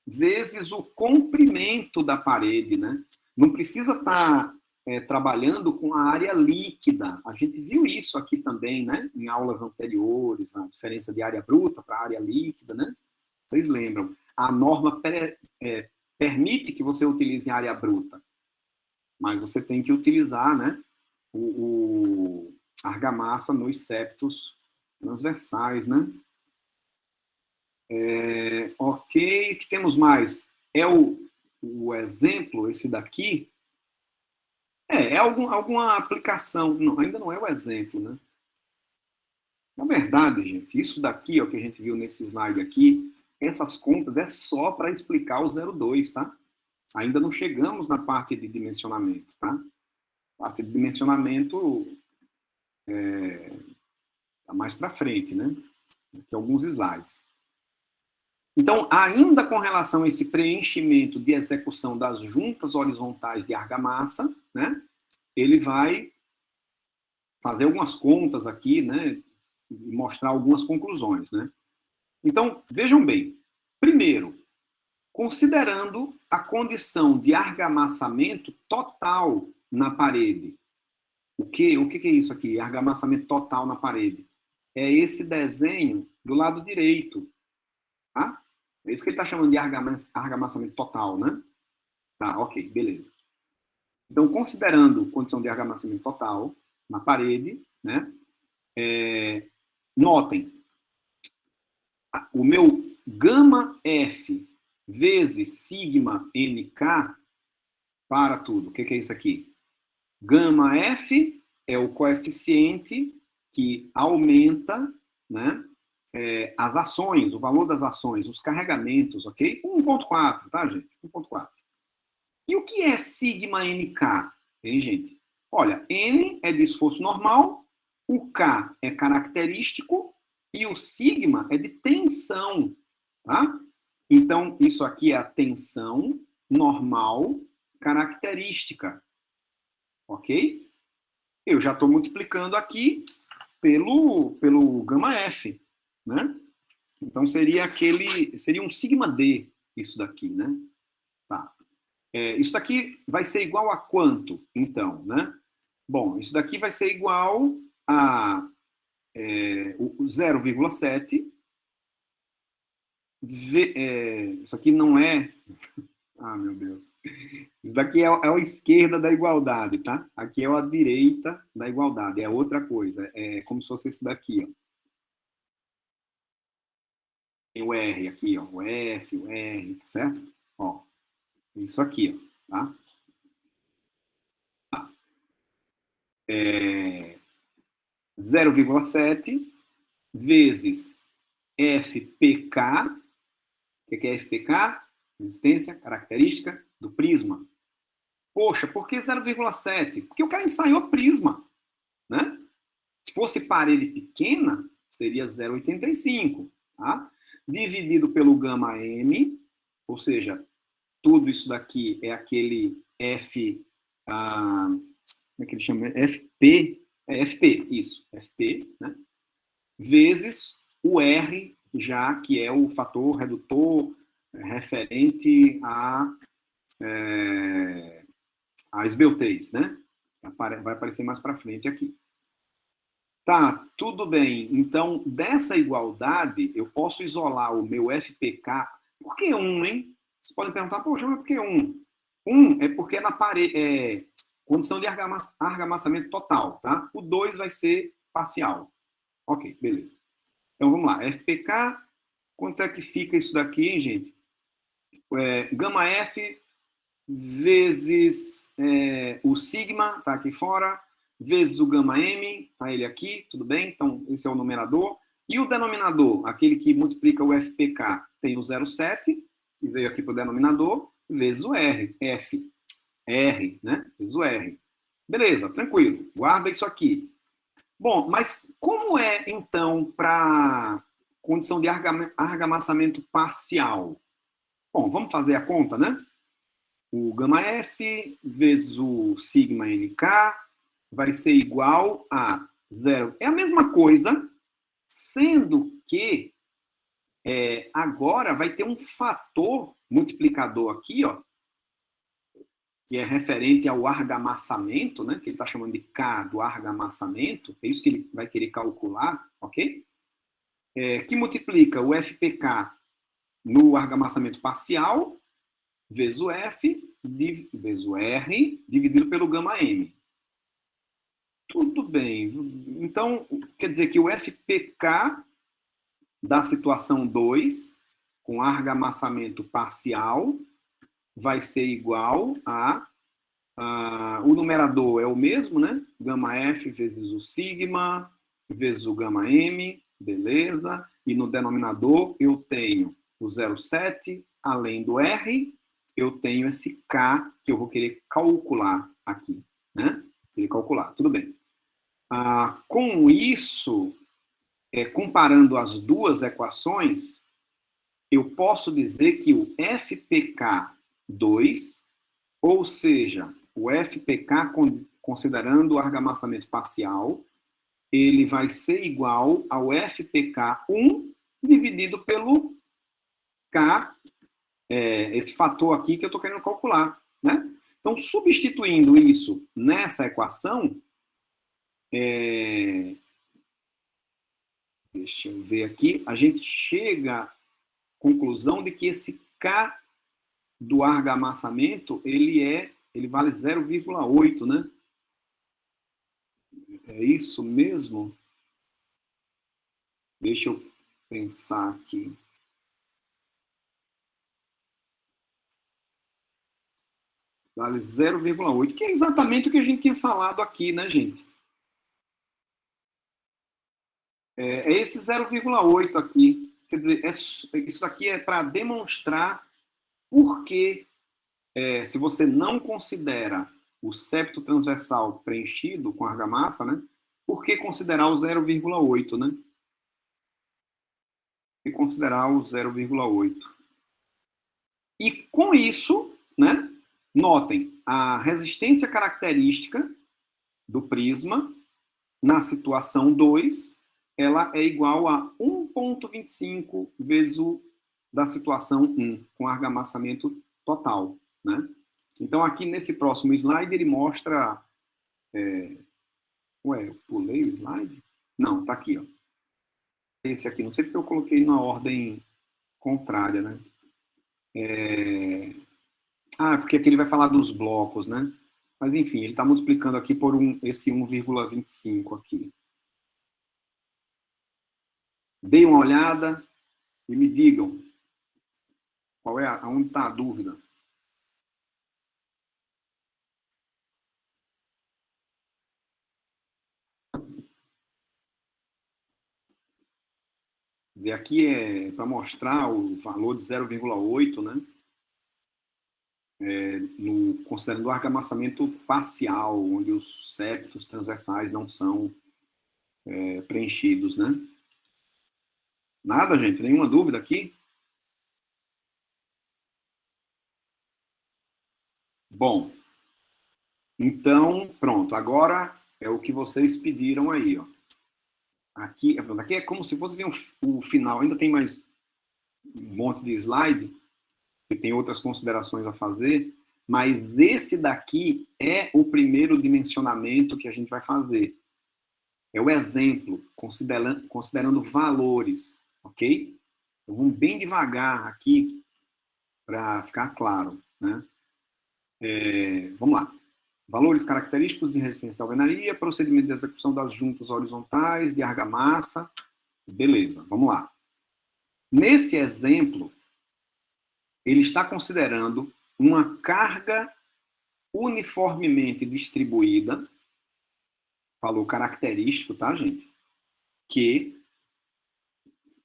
Vezes o comprimento da parede, né? Não precisa estar trabalhando com a área líquida. A gente viu isso aqui também, né? Em aulas anteriores, a diferença de área bruta para área líquida, né? Vocês lembram? A norma permite que você utilize área bruta, mas você tem que utilizar, né, a argamassa nos septos transversais, né? Ok, o que temos mais? É o exemplo, esse daqui. Alguma aplicação. Não, ainda não é o exemplo, né? Na verdade, gente, isso daqui, ó, que a gente viu nesse slide aqui, essas contas é só para explicar o 0,2, tá? Ainda não chegamos na parte de dimensionamento, tá? A parte de dimensionamento tá mais para frente, né? Aqui alguns slides. Então, ainda com relação a esse preenchimento de execução das juntas horizontais de argamassa, né, ele vai fazer algumas contas aqui, né, e mostrar algumas conclusões, né. Então, vejam bem. Primeiro, considerando a condição de argamassamento total na parede. O que é isso aqui? Argamassamento total na parede. É esse desenho do lado direito. Tá? É isso que ele está chamando de argamassamento total, né? Tá, ok, beleza. Então, considerando condição de argamassamento total na parede, né? Notem, o meu gama F vezes sigma NK para tudo. O que é isso aqui? Gama F é o coeficiente que aumenta, né, as ações, o valor das ações, os carregamentos, ok? 1.4, tá, gente? 1.4. E o que é sigma NK, hein, gente? Olha, N é de esforço normal, o K é característico e o sigma é de tensão, tá? Então, isso aqui é a tensão normal característica, ok? Eu já estou multiplicando aqui pelo gama F, né? Então, seria um sigma D, isso daqui, né? Tá. Isso daqui vai ser igual a quanto, então, né? Bom, isso daqui vai ser igual a o 0,7. Isso aqui não é... Ah, meu Deus. Isso daqui é a esquerda da igualdade, tá? Aqui é a direita da igualdade. É outra coisa. É como se fosse esse daqui, ó. Tem o R aqui, ó. O F, o R, certo? Ó. Isso aqui, ó. Tá? 0,7 vezes FPK. O que é FPK? Resistência característica do prisma. Poxa, por que 0,7? Porque o cara ensaiou prisma, né? Se fosse parede pequena, seria 0,85, tá? Dividido pelo gama M, ou seja, tudo isso daqui é aquele F, como é que ele chama? FP, FP, isso, FP, né? Vezes o R, já que é o fator redutor referente a esbeltez, né? Vai aparecer mais para frente aqui. Tá, tudo bem. Então, dessa igualdade, eu posso isolar o meu FPK. Por que 1, hein? Vocês podem perguntar, poxa, mas por que 1? 1 é porque é na parede, condição de argamassamento total, tá? O 2 vai ser parcial. Ok, beleza. Então, vamos lá. FPK, quanto é que fica isso daqui, hein, gente? Gama F vezes o sigma, tá aqui fora, vezes o gama M, tá ele aqui, tudo bem? Então, esse é o numerador. E o denominador, aquele que multiplica o FPK, tem o 0,7, que veio aqui para o denominador, vezes o R, R, né? Vezes o R. Beleza, tranquilo, guarda isso aqui. Bom, mas como é, então, para condição de argamassamento parcial? Bom, vamos fazer a conta, né? O gama F vezes o sigma NK vai ser igual a 0. É a mesma coisa, sendo que agora vai ter um fator multiplicador aqui, ó, que é referente ao argamassamento, né, que ele está chamando de K do argamassamento, é isso que ele vai querer calcular, ok? Que multiplica o FPK no argamassamento parcial, vezes o F, vezes o R, dividido pelo gama M. Tudo bem. Então, quer dizer que o FPK da situação 2, com argamassamento parcial, vai ser igual a... o numerador é o mesmo, né? Gama F vezes o sigma, vezes o gama M, beleza. E no denominador eu tenho o 0,7, além do R, eu tenho esse K que eu vou querer calcular aqui, né? Querer calcular, tudo bem. Com isso, comparando as duas equações, eu posso dizer que o FPK2, ou seja, o FPK considerando o argamassamento parcial, ele vai ser igual ao FPK1 dividido pelo K, esse fator aqui que eu estou querendo calcular, né? Então, substituindo isso nessa equação, deixa eu ver aqui, a gente chega à conclusão de que esse K do argamassamento, ele vale 0,8, né? É isso mesmo? Deixa eu pensar aqui. Vale 0,8, que é exatamente o que a gente tinha falado aqui, né, gente? É esse 0,8 aqui. Quer dizer, isso aqui é para demonstrar por que, se você não considera o septo transversal preenchido com argamassa, né? Por que considerar o 0,8, né? E considerar o 0,8. E com isso, né? Notem, a resistência característica do prisma na situação 2, ela é igual a 1,25 vezes o da situação 1, com argamassamento total, né? Então, aqui nesse próximo slide, ele mostra... Ué, eu pulei o slide? Não, tá aqui, ó. Esse aqui, não sei porque eu coloquei na ordem contrária, né? Porque aqui ele vai falar dos blocos, né? Mas, enfim, ele está multiplicando aqui por esse 1,25 aqui. Deem uma olhada e me digam qual é aonde está a dúvida. E aqui é para mostrar o valor de 0,8, né? Considerando o argamassamento parcial, onde os septos transversais não são preenchidos, né? Nada, gente? Nenhuma dúvida aqui? Bom, então, pronto. Agora é o que vocês pediram aí, ó. Aqui é como se fosse o final. Ainda tem mais um monte de slide, que tem outras considerações a fazer, mas esse daqui é o primeiro dimensionamento que a gente vai fazer. É o exemplo, considerando valores, ok? Então, vamos bem devagar aqui, para ficar claro, né? Vamos lá. Valores característicos de resistência da alvenaria, procedimento de execução das juntas horizontais, de argamassa. Beleza, vamos lá. Nesse exemplo, ele está considerando uma carga uniformemente distribuída, valor característico, tá, gente? Que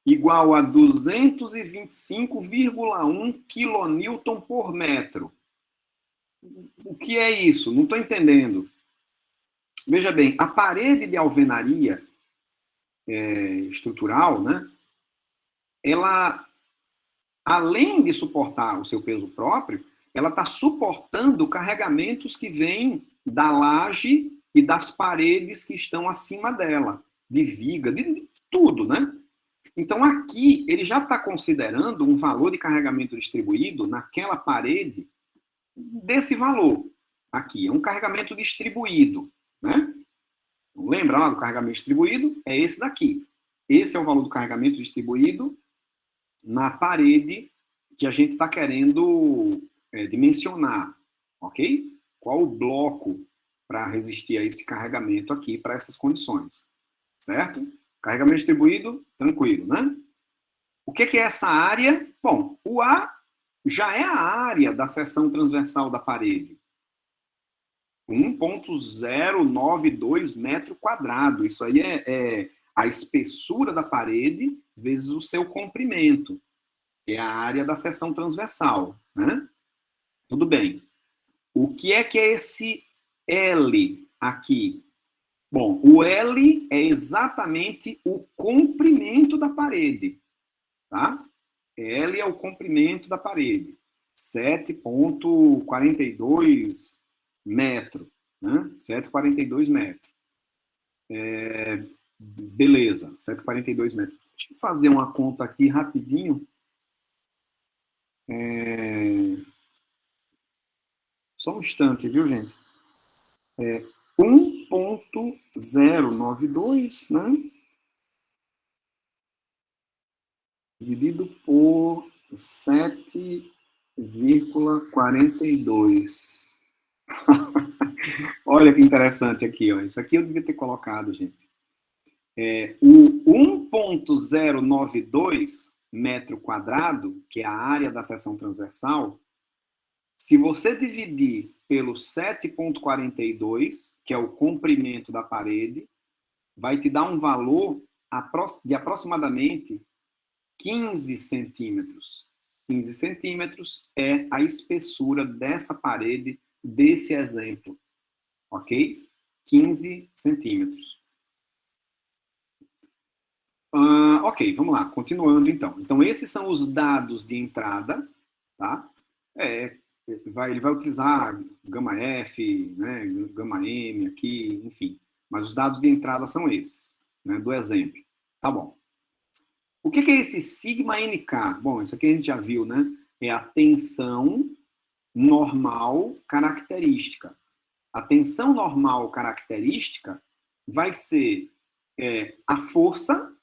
igual a 225,1 kN por metro. O que é isso? Não estou entendendo. Veja bem, a parede de alvenaria estrutural, né? Ela, além de suportar o seu peso próprio, ela está suportando carregamentos que vêm da laje e das paredes que estão acima dela, de viga, de tudo, né? Então, aqui, ele já está considerando um valor de carregamento distribuído naquela parede desse valor. Aqui, é um carregamento distribuído, né? Lembra lá do carregamento distribuído? É esse daqui. Esse é o valor do carregamento distribuído na parede que a gente está querendo dimensionar, ok? Qual o bloco para resistir a esse carregamento aqui, para essas condições, certo? Carregamento distribuído, tranquilo, né? O que é essa área? Bom, o A já é a área da seção transversal da parede. 1,092 metro quadrado. Isso aí é a espessura da parede vezes o seu comprimento. É a área da seção transversal, né? Tudo bem. O que é esse L aqui? Bom, o L é exatamente o comprimento da parede, tá? L é o comprimento da parede, 7,42 metros, né? 7,42 metros. Beleza, 7,42 metros. Deixa eu fazer uma conta aqui rapidinho. Só um instante, viu, gente? 1.092, né? Dividido por 7,42. Olha que interessante aqui, ó. Isso aqui eu devia ter colocado, gente. O 1.092 metro quadrado, que é a área da seção transversal, se você dividir pelo 7,42, que é o comprimento da parede, vai te dar um valor de aproximadamente 15 centímetros. 15 centímetros é a espessura dessa parede, desse exemplo. Ok? 15 centímetros. Ok, vamos lá. Continuando, então. Então, esses são os dados de entrada, tá? Ele vai utilizar gama F, né, gama M aqui, enfim. Mas os dados de entrada são esses, né, do exemplo. Tá bom. O que é esse sigma NK? Bom, isso aqui a gente já viu, né? É a tensão normal característica. A tensão normal característica vai ser a força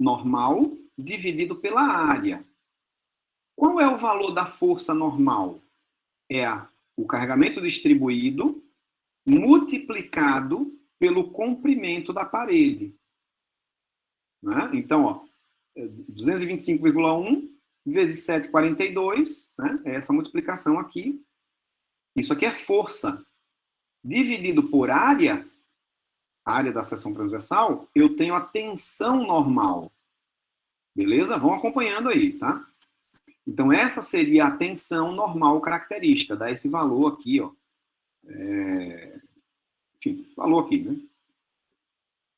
normal dividido pela área. Qual é o valor da força normal? É o carregamento distribuído multiplicado pelo comprimento da parede. Né? Então, ó, 225,1 vezes 7,42, né? É essa multiplicação aqui. Isso aqui é força. Dividido por área, a área da seção transversal, eu tenho a tensão normal. Beleza? Vão acompanhando aí, tá? Então, essa seria a tensão normal característica. Dá esse valor aqui, ó. Enfim, valor aqui, né?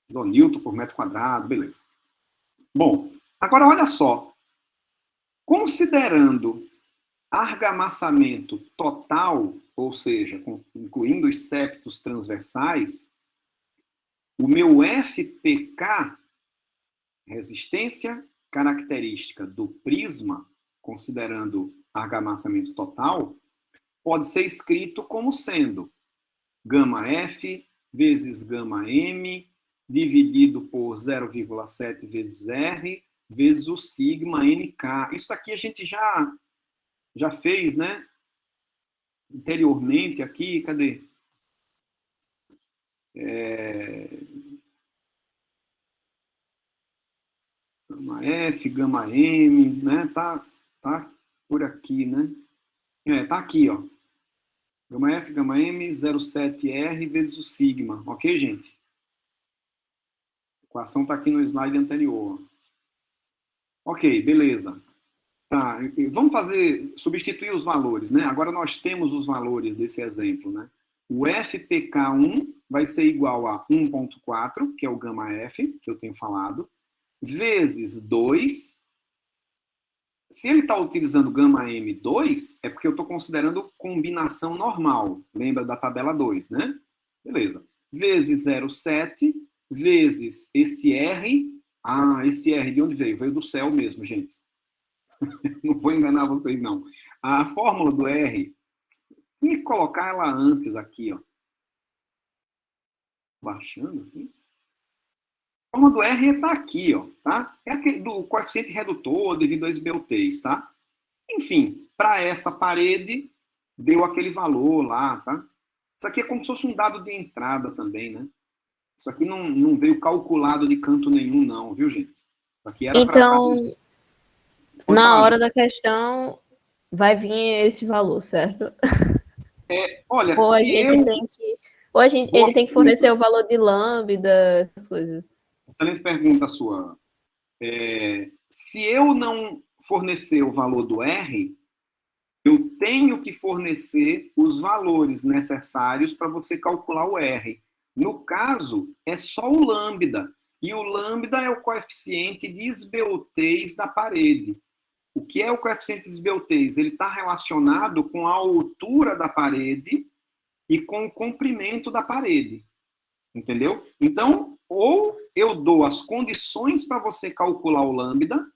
Newton por metro quadrado, beleza. Bom, agora olha só. Considerando argamassamento total, ou seja, incluindo os septos transversais, o meu FPK, resistência característica do prisma, considerando argamassamento total, pode ser escrito como sendo gama F vezes gama M dividido por 0,7 vezes R vezes o sigma NK. Isso aqui a gente já fez, né? Anteriormente aqui, cadê? Gama F, gama M, né? Tá por aqui, né? Tá aqui, ó. Gama F, gama M, 0,7R vezes o sigma. Ok, gente? A equação tá aqui no slide anterior. Ok, beleza. Tá, vamos substituir os valores, né? Agora nós temos os valores desse exemplo, né? O FPK1 vai ser igual a 1,4, que é o gama F, que eu tenho falado, vezes 2. Se ele está utilizando gama M2, é porque eu estou considerando combinação normal. Lembra da tabela 2, né? Beleza. Vezes 0,7, vezes esse R. Esse R de onde veio? Veio do céu mesmo, gente. Não vou enganar vocês, não. A fórmula do R, tinha que colocar ela antes aqui, ó. Baixando aqui. A fórmula do R está aqui, ó, tá? É aquele do coeficiente redutor devido a SBUTs, tá? Enfim, para essa parede, deu aquele valor lá, tá? Isso aqui é como se fosse um dado de entrada também, né? Isso aqui não veio calculado de canto nenhum, não, viu, gente? Isso aqui era então, na hora da questão, vai vir esse valor, certo? Olha, ou ele tem que fornecer o valor de lambda, essas coisas. Excelente pergunta sua. Se eu não fornecer o valor do R, eu tenho que fornecer os valores necessários para você calcular o R. No caso, é só o lambda. E o lambda é o coeficiente de esbeltez da parede. O que é o coeficiente de esbeltez? Ele está relacionado com a altura da parede e com o comprimento da parede. Entendeu? Então, ou eu dou as condições para você calcular o lambda,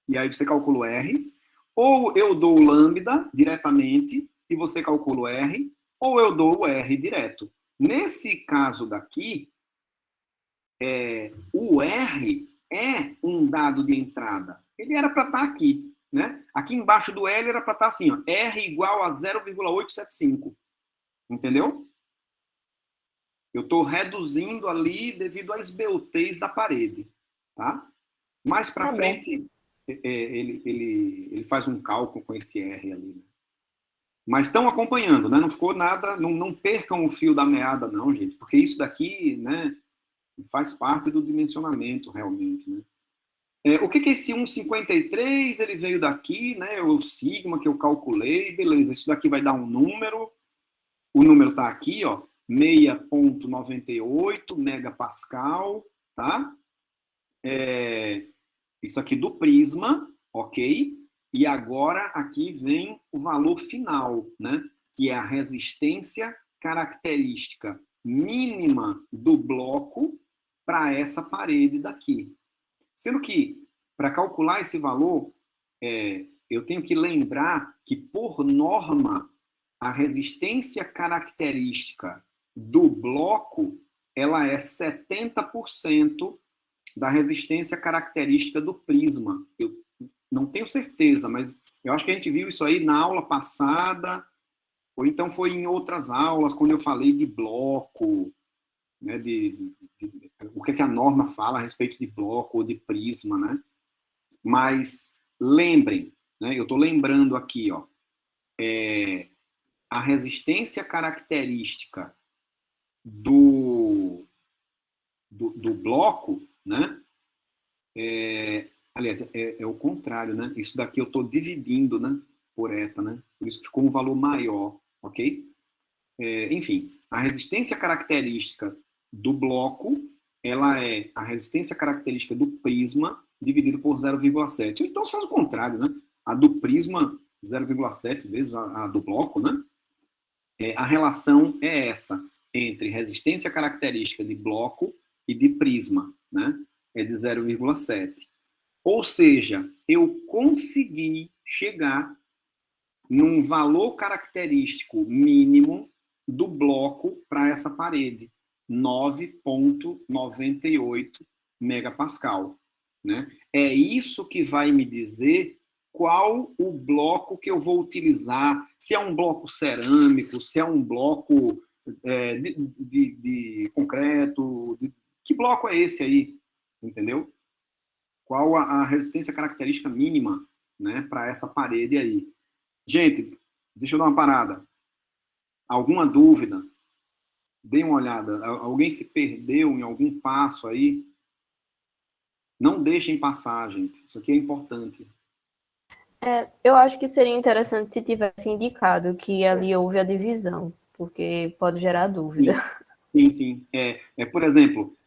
e aí você calcula o R, ou eu dou o lambda diretamente e você calcula o R, ou eu dou o R direto. Nesse caso daqui, o R é um dado de entrada. Ele era para estar aqui, né? Aqui embaixo do L era para estar assim, ó, R igual a 0,875. Entendeu? Eu estou reduzindo ali devido à esbeltez da parede, tá? Mais para frente, ele faz um cálculo com esse R ali. Né? Mas estão acompanhando, né? Não ficou nada, não percam o fio da meada, não, gente, porque isso daqui, né, faz parte do dimensionamento, realmente, né? O que é esse 1,53? Ele veio daqui, né? O sigma que eu calculei, beleza, isso daqui vai dar um número, o número está aqui, ó, 6,98 megapascal, tá? Isso aqui do prisma, ok? E agora aqui vem o valor final, né? Que é a resistência característica mínima do bloco para essa parede daqui. Sendo que, para calcular esse valor, eu tenho que lembrar que, por norma, a resistência característica do bloco ela é 70% da resistência característica do prisma. Eu não tenho certeza, mas eu acho que a gente viu isso aí na aula passada, ou então foi em outras aulas, quando eu falei de bloco, né, o que a norma fala a respeito de bloco ou de prisma, né? Mas lembrem, né, eu estou lembrando aqui, ó, a resistência característica do bloco, né? Aliás, é o contrário, né? Isso daqui eu estou dividindo, né? Por eta, né? Por isso que ficou um valor maior, ok? Enfim, a resistência característica do bloco, ela é a resistência característica do prisma dividido por 0,7. Então, se faz o contrário, né? A do prisma, 0,7 vezes a do bloco, né? A relação é essa, entre resistência característica de bloco e de prisma, né? É de 0,7. Ou seja, eu consegui chegar num valor característico mínimo do bloco para essa parede, 9,98 megapascal. Né? É isso que vai me dizer qual o bloco que eu vou utilizar, se é um bloco cerâmico, se é um bloco de concreto, que bloco é esse aí, entendeu? Qual a resistência característica mínima, né, para essa parede aí. Gente, deixa eu dar uma parada. Alguma dúvida? Dê uma olhada. Alguém se perdeu em algum passo aí? Não deixem passar, gente. Isso aqui é importante. Eu acho que seria interessante se tivesse indicado que ali houve a divisão, porque pode gerar dúvida. Sim. Por exemplo,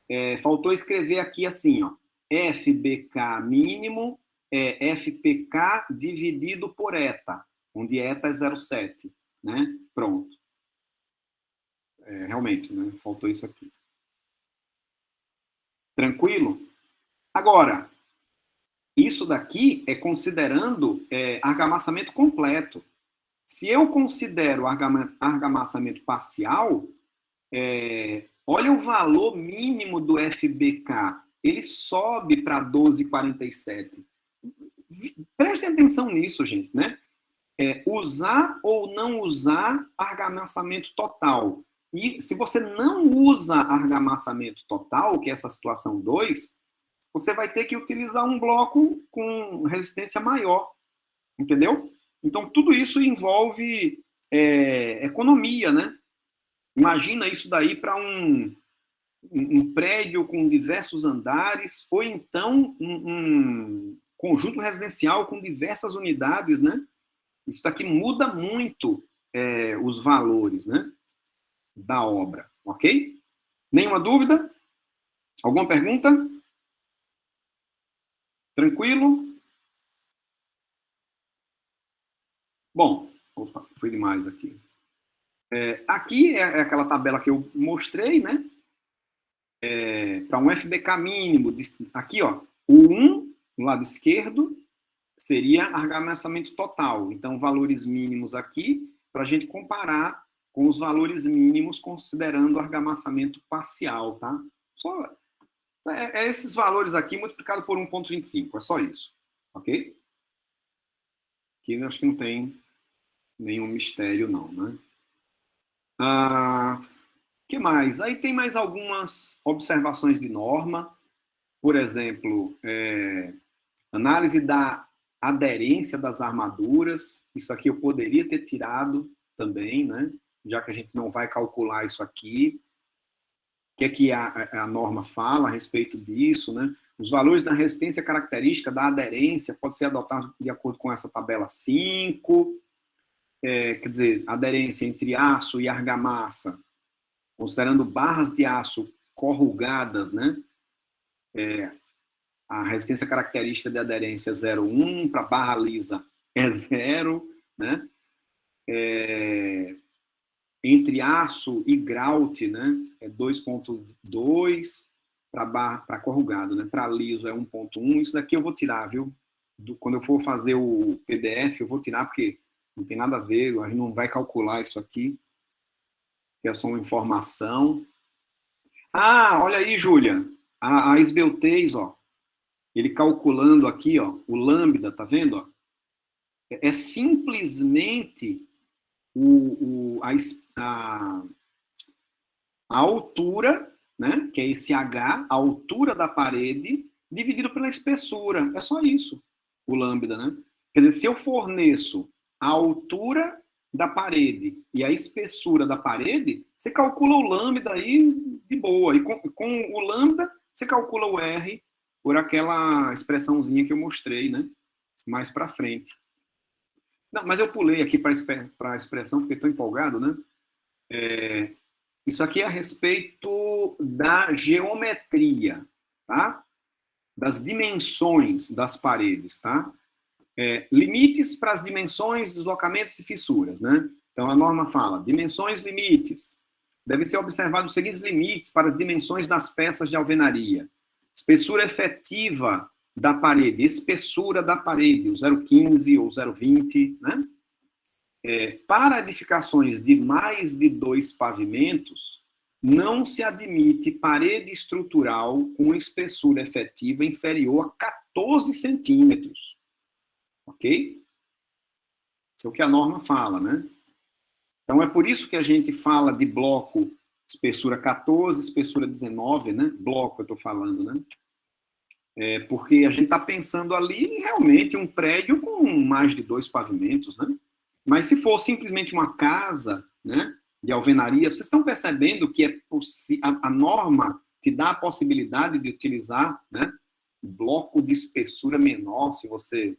faltou escrever aqui assim, ó, FBK mínimo é FPK dividido por eta, onde eta é 0,7, né? Pronto. Realmente, né? Faltou isso aqui. Tranquilo? Agora, isso daqui é considerando argamassamento completo. Se eu considero argamassamento parcial, olha o valor mínimo do FBK. Ele sobe para 12,47. Prestem atenção nisso, gente, né? Usar ou não usar argamassamento total. E se você não usa argamassamento total, que é essa situação 2, você vai ter que utilizar um bloco com resistência maior. Entendeu? Então, tudo isso envolve economia, né? Imagina isso daí para um prédio com diversos andares, ou então um conjunto residencial com diversas unidades, né? Isso daqui muda muito os valores, né, da obra, ok? Nenhuma dúvida? Alguma pergunta? Tranquilo? Bom, opa, foi demais aqui. Aqui é aquela tabela que eu mostrei, né? para um FBK mínimo, aqui, ó, o 1, no lado esquerdo, seria argamassamento total. Então, valores mínimos aqui, para a gente comparar com os valores mínimos, considerando o argamassamento parcial, tá? Só, esses valores aqui multiplicado por 1,25, é só isso, ok? Aqui eu acho que não tem nenhum mistério, não, né? Que mais? Aí tem mais algumas observações de norma, por exemplo, análise da aderência das armaduras, isso aqui eu poderia ter tirado também, né? Já que a gente não vai calcular isso aqui. O que é que a norma fala a respeito disso, né? Os valores da resistência característica da aderência pode ser adotado de acordo com essa tabela 5, quer dizer, aderência entre aço e argamassa, considerando barras de aço corrugadas, né? A resistência característica de aderência é 0,1, para barra lisa é 0, né? Entre aço e grout, né? É 2,2 para corrugado, né? Para liso é 1,1. Isso daqui eu vou tirar, viu? Quando eu for fazer o PDF, eu vou tirar, porque não tem nada a ver, a gente não vai calcular isso aqui, que é só uma informação. Olha aí, Júlia, a esbeltez, ó, ele calculando aqui, ó, o lambda, tá vendo? Ó? É simplesmente a altura, né, que é esse H, a altura da parede, dividido pela espessura. É só isso, o lambda, né? Quer dizer, se eu forneço a altura da parede e a espessura da parede, você calcula o lambda aí de boa. E com o lambda, você calcula o R por aquela expressãozinha que eu mostrei, né? Mais para frente. Não, mas eu pulei aqui para a expressão, fiquei tão empolgado, né? Isso aqui é a respeito da geometria, tá? Das dimensões das paredes, tá? Limites para as dimensões, deslocamentos e fissuras, né? Então, a norma fala, dimensões limites. Devem ser observados os seguintes limites para as dimensões das peças de alvenaria. Espessura efetiva da parede, espessura da parede, o 0,15 ou 0,20, né? Para edificações de mais de 2 pavimentos, não se admite parede estrutural com espessura efetiva inferior a 14 centímetros. Ok? Isso é o que a norma fala, né? Então, é por isso que a gente fala de bloco espessura 14, espessura 19, né? Bloco, eu estou falando, né? Porque a gente está pensando ali, realmente, um prédio com mais de 2 pavimentos, né? Mas se for simplesmente uma casa, né, de alvenaria, vocês estão percebendo que a norma te dá a possibilidade de utilizar, né, bloco de espessura menor, se você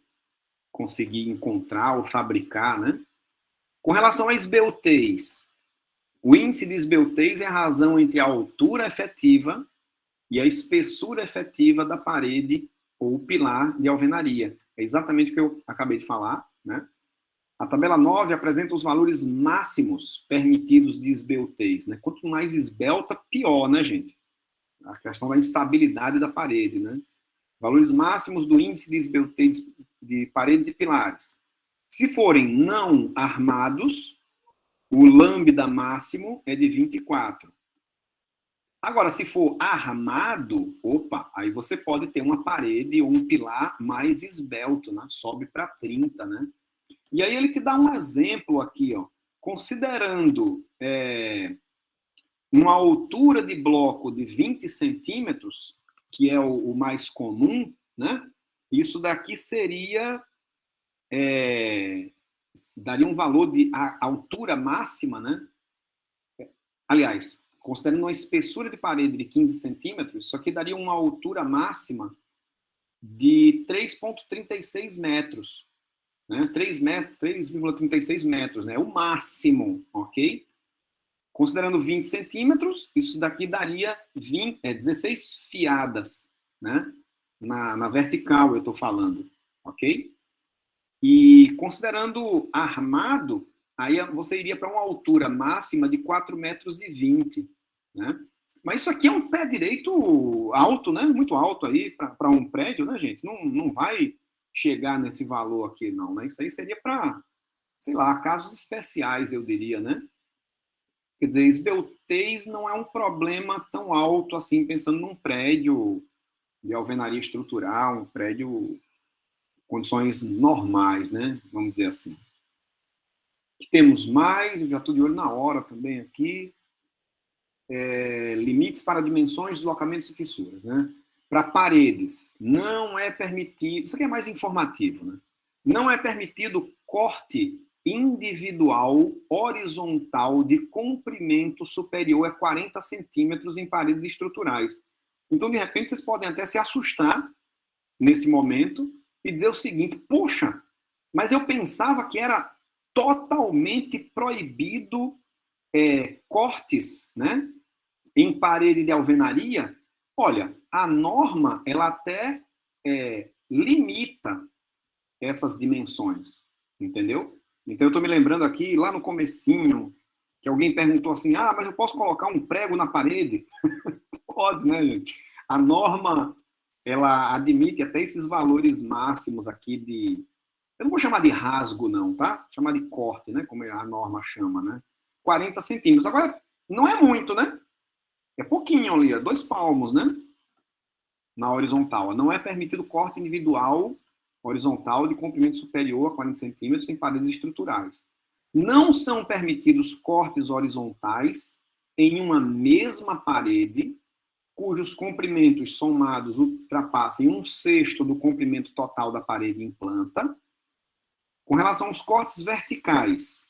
conseguir encontrar ou fabricar, né? Com relação à esbeltez, o índice de esbeltez é a razão entre a altura efetiva e a espessura efetiva da parede ou pilar de alvenaria. É exatamente o que eu acabei de falar, né? A tabela 9 apresenta os valores máximos permitidos de esbeltez, né? Quanto mais esbelta, pior, né, gente? A questão da instabilidade da parede, né? Valores máximos do índice de esbeltez de paredes e pilares. Se forem não armados, o lambda máximo é de 24. Agora, se for armado, aí você pode ter uma parede ou um pilar mais esbelto, né? Sobe para 30, né? E aí ele te dá um exemplo aqui, ó, considerando uma altura de bloco de 20 centímetros, que é o mais comum, né? Isso daqui seria, daria um valor de altura máxima, né? Aliás, considerando uma espessura de parede de 15 centímetros, isso aqui daria uma altura máxima de 3,36 metros. Né? 3,36 metros, né? O máximo, ok? Considerando 20 centímetros, isso daqui daria 16 fiadas, né? Na vertical, eu estou falando, ok? E considerando armado, aí você iria para uma altura máxima de 4,20 metros, né? Mas isso aqui é um pé direito alto, né? Muito alto aí para um prédio, né, gente? Não vai chegar nesse valor aqui, não, né? Isso aí seria para, sei lá, casos especiais, eu diria, né? Quer dizer, esbeltez não é um problema tão alto assim, pensando num prédio de alvenaria estrutural, um prédio condições normais, né? Vamos dizer assim. Que temos mais, eu já estou de olho na hora também aqui. Limites para dimensões, deslocamentos e fissuras, né? Para paredes, não é permitido, isso aqui é mais informativo, né? Não é permitido corte individual horizontal de comprimento superior a 40 centímetros em paredes estruturais. Então, de repente, vocês podem até se assustar nesse momento e dizer o seguinte: puxa, mas eu pensava que era totalmente proibido cortes, né, em parede de alvenaria. Olha, a norma ela até limita essas dimensões, entendeu? Então eu estou me lembrando aqui, lá no comecinho, que alguém perguntou assim, mas eu posso colocar um prego na parede? Pode, né, gente? A norma, ela admite até esses valores máximos aqui de... Eu não vou chamar de rasgo, não, tá? Vou chamar de corte, né? Como a norma chama, né? 40 centímetros. Agora, não é muito, né? É pouquinho ali, 2 palmos, né? Na horizontal. Não é permitido corte individual horizontal de comprimento superior a 40 centímetros em paredes estruturais. Não são permitidos cortes horizontais em uma mesma parede cujos comprimentos somados ultrapassem 1/6 do comprimento total da parede em planta. Com relação aos cortes verticais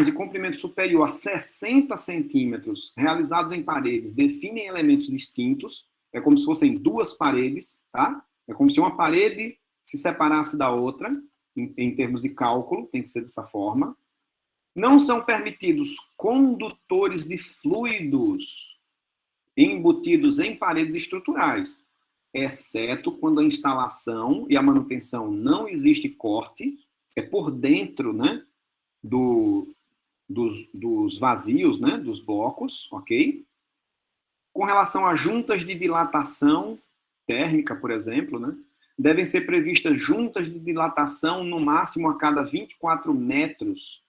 de comprimento superior a 60 centímetros realizados em paredes definem elementos distintos, é como se fossem 2 paredes, tá? É como se uma parede se separasse da outra, em termos de cálculo, tem que ser dessa forma. Não são permitidos condutores de fluidos embutidos em paredes estruturais, exceto quando a instalação e a manutenção não existe corte, é por dentro, né, dos vazios, né, dos blocos, ok? Com relação a juntas de dilatação térmica, por exemplo, né, devem ser previstas juntas de dilatação no máximo a cada 24 metros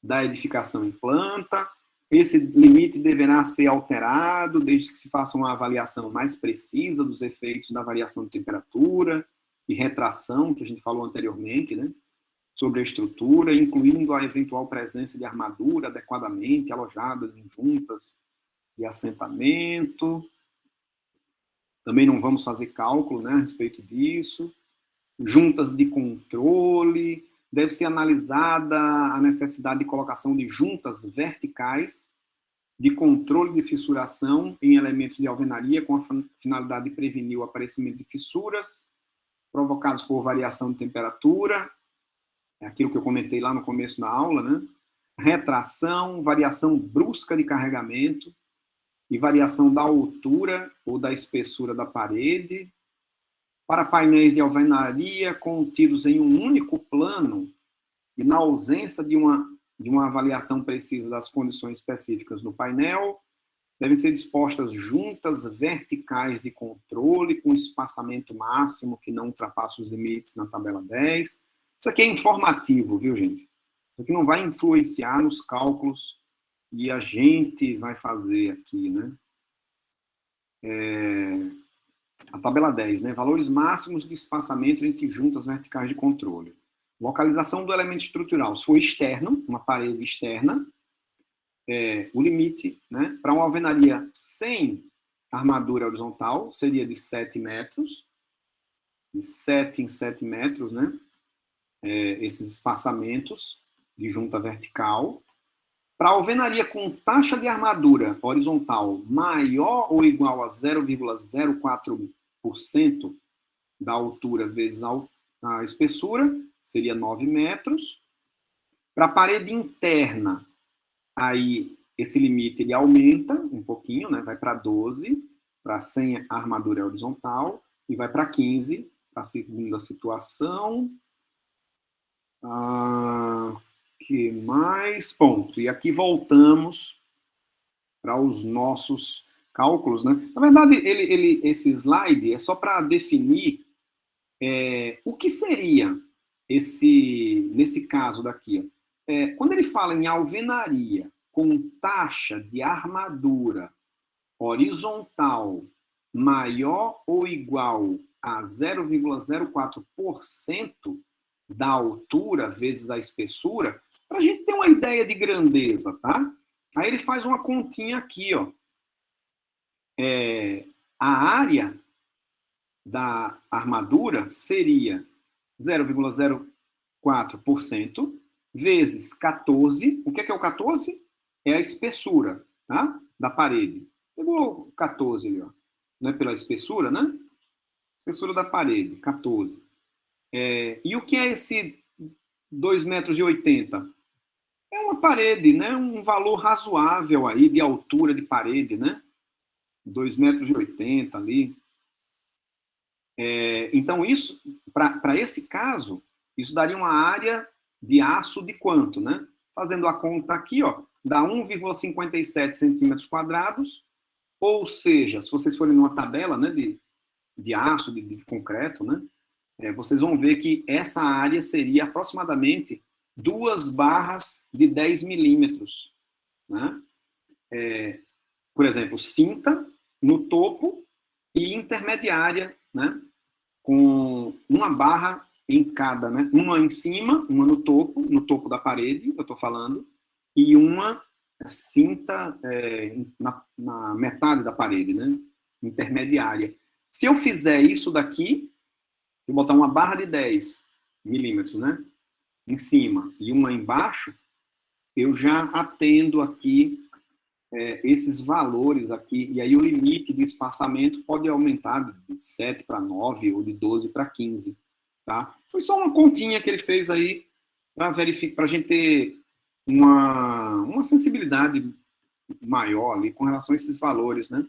da edificação em planta. Esse limite deverá ser alterado desde que se faça uma avaliação mais precisa dos efeitos da variação de temperatura e retração, que a gente falou anteriormente, né, sobre a estrutura, incluindo a eventual presença de armadura adequadamente alojadas em juntas de assentamento. Também não vamos fazer cálculo, né, a respeito disso. Juntas de controle, deve ser analisada a necessidade de colocação de juntas verticais de controle de fissuração em elementos de alvenaria com a finalidade de prevenir o aparecimento de fissuras provocados por variação de temperatura, é aquilo que eu comentei lá no começo da aula, né? Retração, variação brusca de carregamento e variação da altura ou da espessura da parede. Para painéis de alvenaria contidos em um único plano e na ausência de uma avaliação precisa das condições específicas do painel, devem ser dispostas juntas verticais de controle com espaçamento máximo que não ultrapasse os limites na tabela 10. Isso aqui é informativo, viu, gente? Isso aqui não vai influenciar nos cálculos que a gente vai fazer aqui, né? A tabela 10, né? Valores máximos de espaçamento entre juntas verticais de controle. Localização do elemento estrutural. Se for externo, uma parede externa, o limite, né, para uma alvenaria sem armadura horizontal seria de 7 metros, de 7 em 7 metros, né? Esses espaçamentos de junta vertical. Para alvenaria com taxa de armadura horizontal maior ou igual a 0,04% da altura vezes a espessura, seria 9 metros. Para a parede interna, aí esse limite ele aumenta um pouquinho, né? Vai para 12, para sem armadura horizontal, e vai para 15, para a segunda situação. Que mais? Ponto. E aqui voltamos para os nossos cálculos, né? Na verdade, esse slide é só para definir o que seria nesse caso daqui. Ó. Quando ele fala em alvenaria com taxa de armadura horizontal maior ou igual a 0,04% da altura vezes a espessura, para a gente ter uma ideia de grandeza, tá? Aí ele faz uma continha aqui, ó. A área da armadura seria 0,04% vezes 14. O que é o 14? É a espessura, tá? Da parede. Pegou 14 ali, ó. Não é pela espessura, né? Espessura da parede, 14. E o que é esse 2,80 m? É uma parede, né? Um valor razoável aí de altura de parede, né? 2,80 m ali. Então, isso, para esse caso, isso daria uma área de aço de quanto, né? Fazendo a conta aqui, ó, dá 1,57 centímetros quadrados, ou seja, se vocês forem numa tabela, né, de aço, de concreto, né, vocês vão ver que essa área seria aproximadamente 2 barras de 10 milímetros, né? Por exemplo, cinta no topo e intermediária, né? Com uma barra em cada, né? Uma em cima, uma no topo da parede, eu estou falando, e uma cinta na metade da parede, né? Intermediária. Se eu fizer isso daqui, eu botar uma barra de 10 milímetros, né? Em cima e uma embaixo, eu já atendo aqui esses valores aqui, e aí o limite de espaçamento pode aumentar de 7 para 9 ou de 12 para 15, tá? Foi só uma continha que ele fez aí para verificar, para a gente ter uma sensibilidade maior ali com relação a esses valores, né?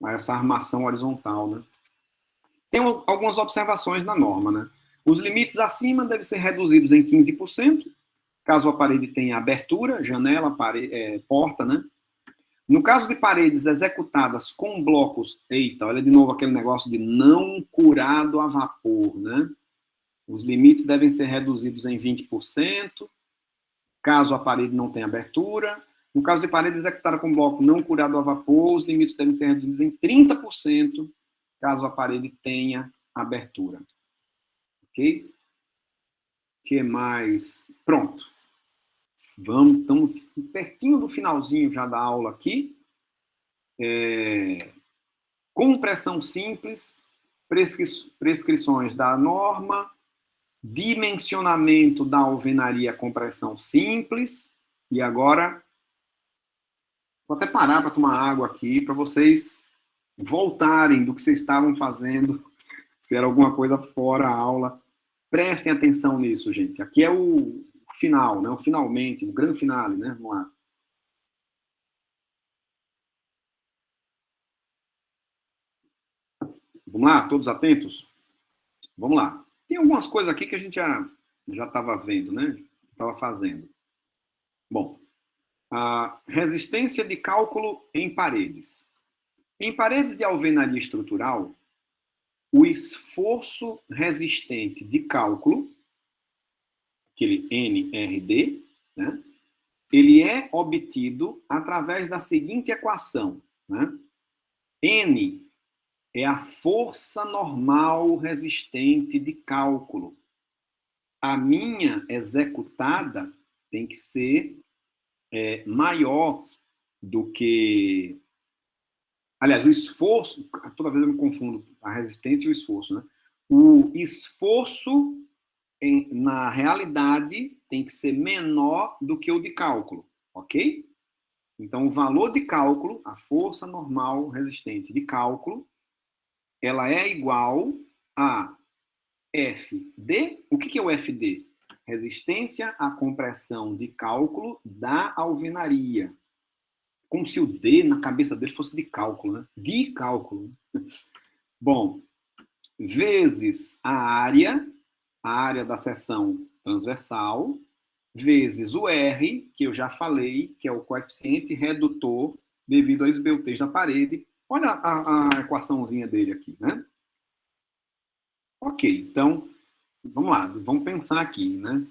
A essa armação horizontal, né? Tem algumas observações na norma, né? Os limites acima devem ser reduzidos em 15%, caso a parede tenha abertura, janela, porta, né? No caso de paredes executadas com blocos, eita, olha de novo aquele negócio de não curado a vapor, né? Os limites devem ser reduzidos em 20%, caso a parede não tenha abertura. No caso de parede executada com bloco não curado a vapor, os limites devem ser reduzidos em 30%, caso a parede tenha abertura. Ok? O que mais? Pronto. Estamos pertinho do finalzinho já da aula aqui. Compressão simples, prescrições da norma, dimensionamento da alvenaria compressão simples. E agora, vou até parar para tomar água aqui, para vocês voltarem do que vocês estavam fazendo, se era alguma coisa fora a aula. Prestem atenção nisso, gente. Aqui é o final, né? O finalmente, o grande finale, né? Vamos lá. Vamos lá, todos atentos? Vamos lá. Tem algumas coisas aqui que a gente já estava vendo, né? Estava fazendo. Bom, a resistência de cálculo em paredes. Em paredes de alvenaria estrutural, o esforço resistente de cálculo, aquele NRD, né? Ele é obtido através da seguinte equação, né? N é a força normal resistente de cálculo. A minha executada tem que ser maior do que... Aliás, o esforço... Toda vez eu me confundo a resistência e o esforço, né? O esforço, na realidade, tem que ser menor do que o de cálculo, ok? Então, o valor de cálculo, a força normal resistente de cálculo, ela é igual a FD. O que é o FD? Resistência à compressão de cálculo da alvenaria. Como se o D na cabeça dele fosse de cálculo, né? De cálculo. Bom, vezes a área da seção transversal, vezes o R, que eu já falei, que é o coeficiente redutor devido à esbeltez da parede. Olha a equaçãozinha dele aqui, né? Ok, então, vamos lá, vamos pensar aqui, né?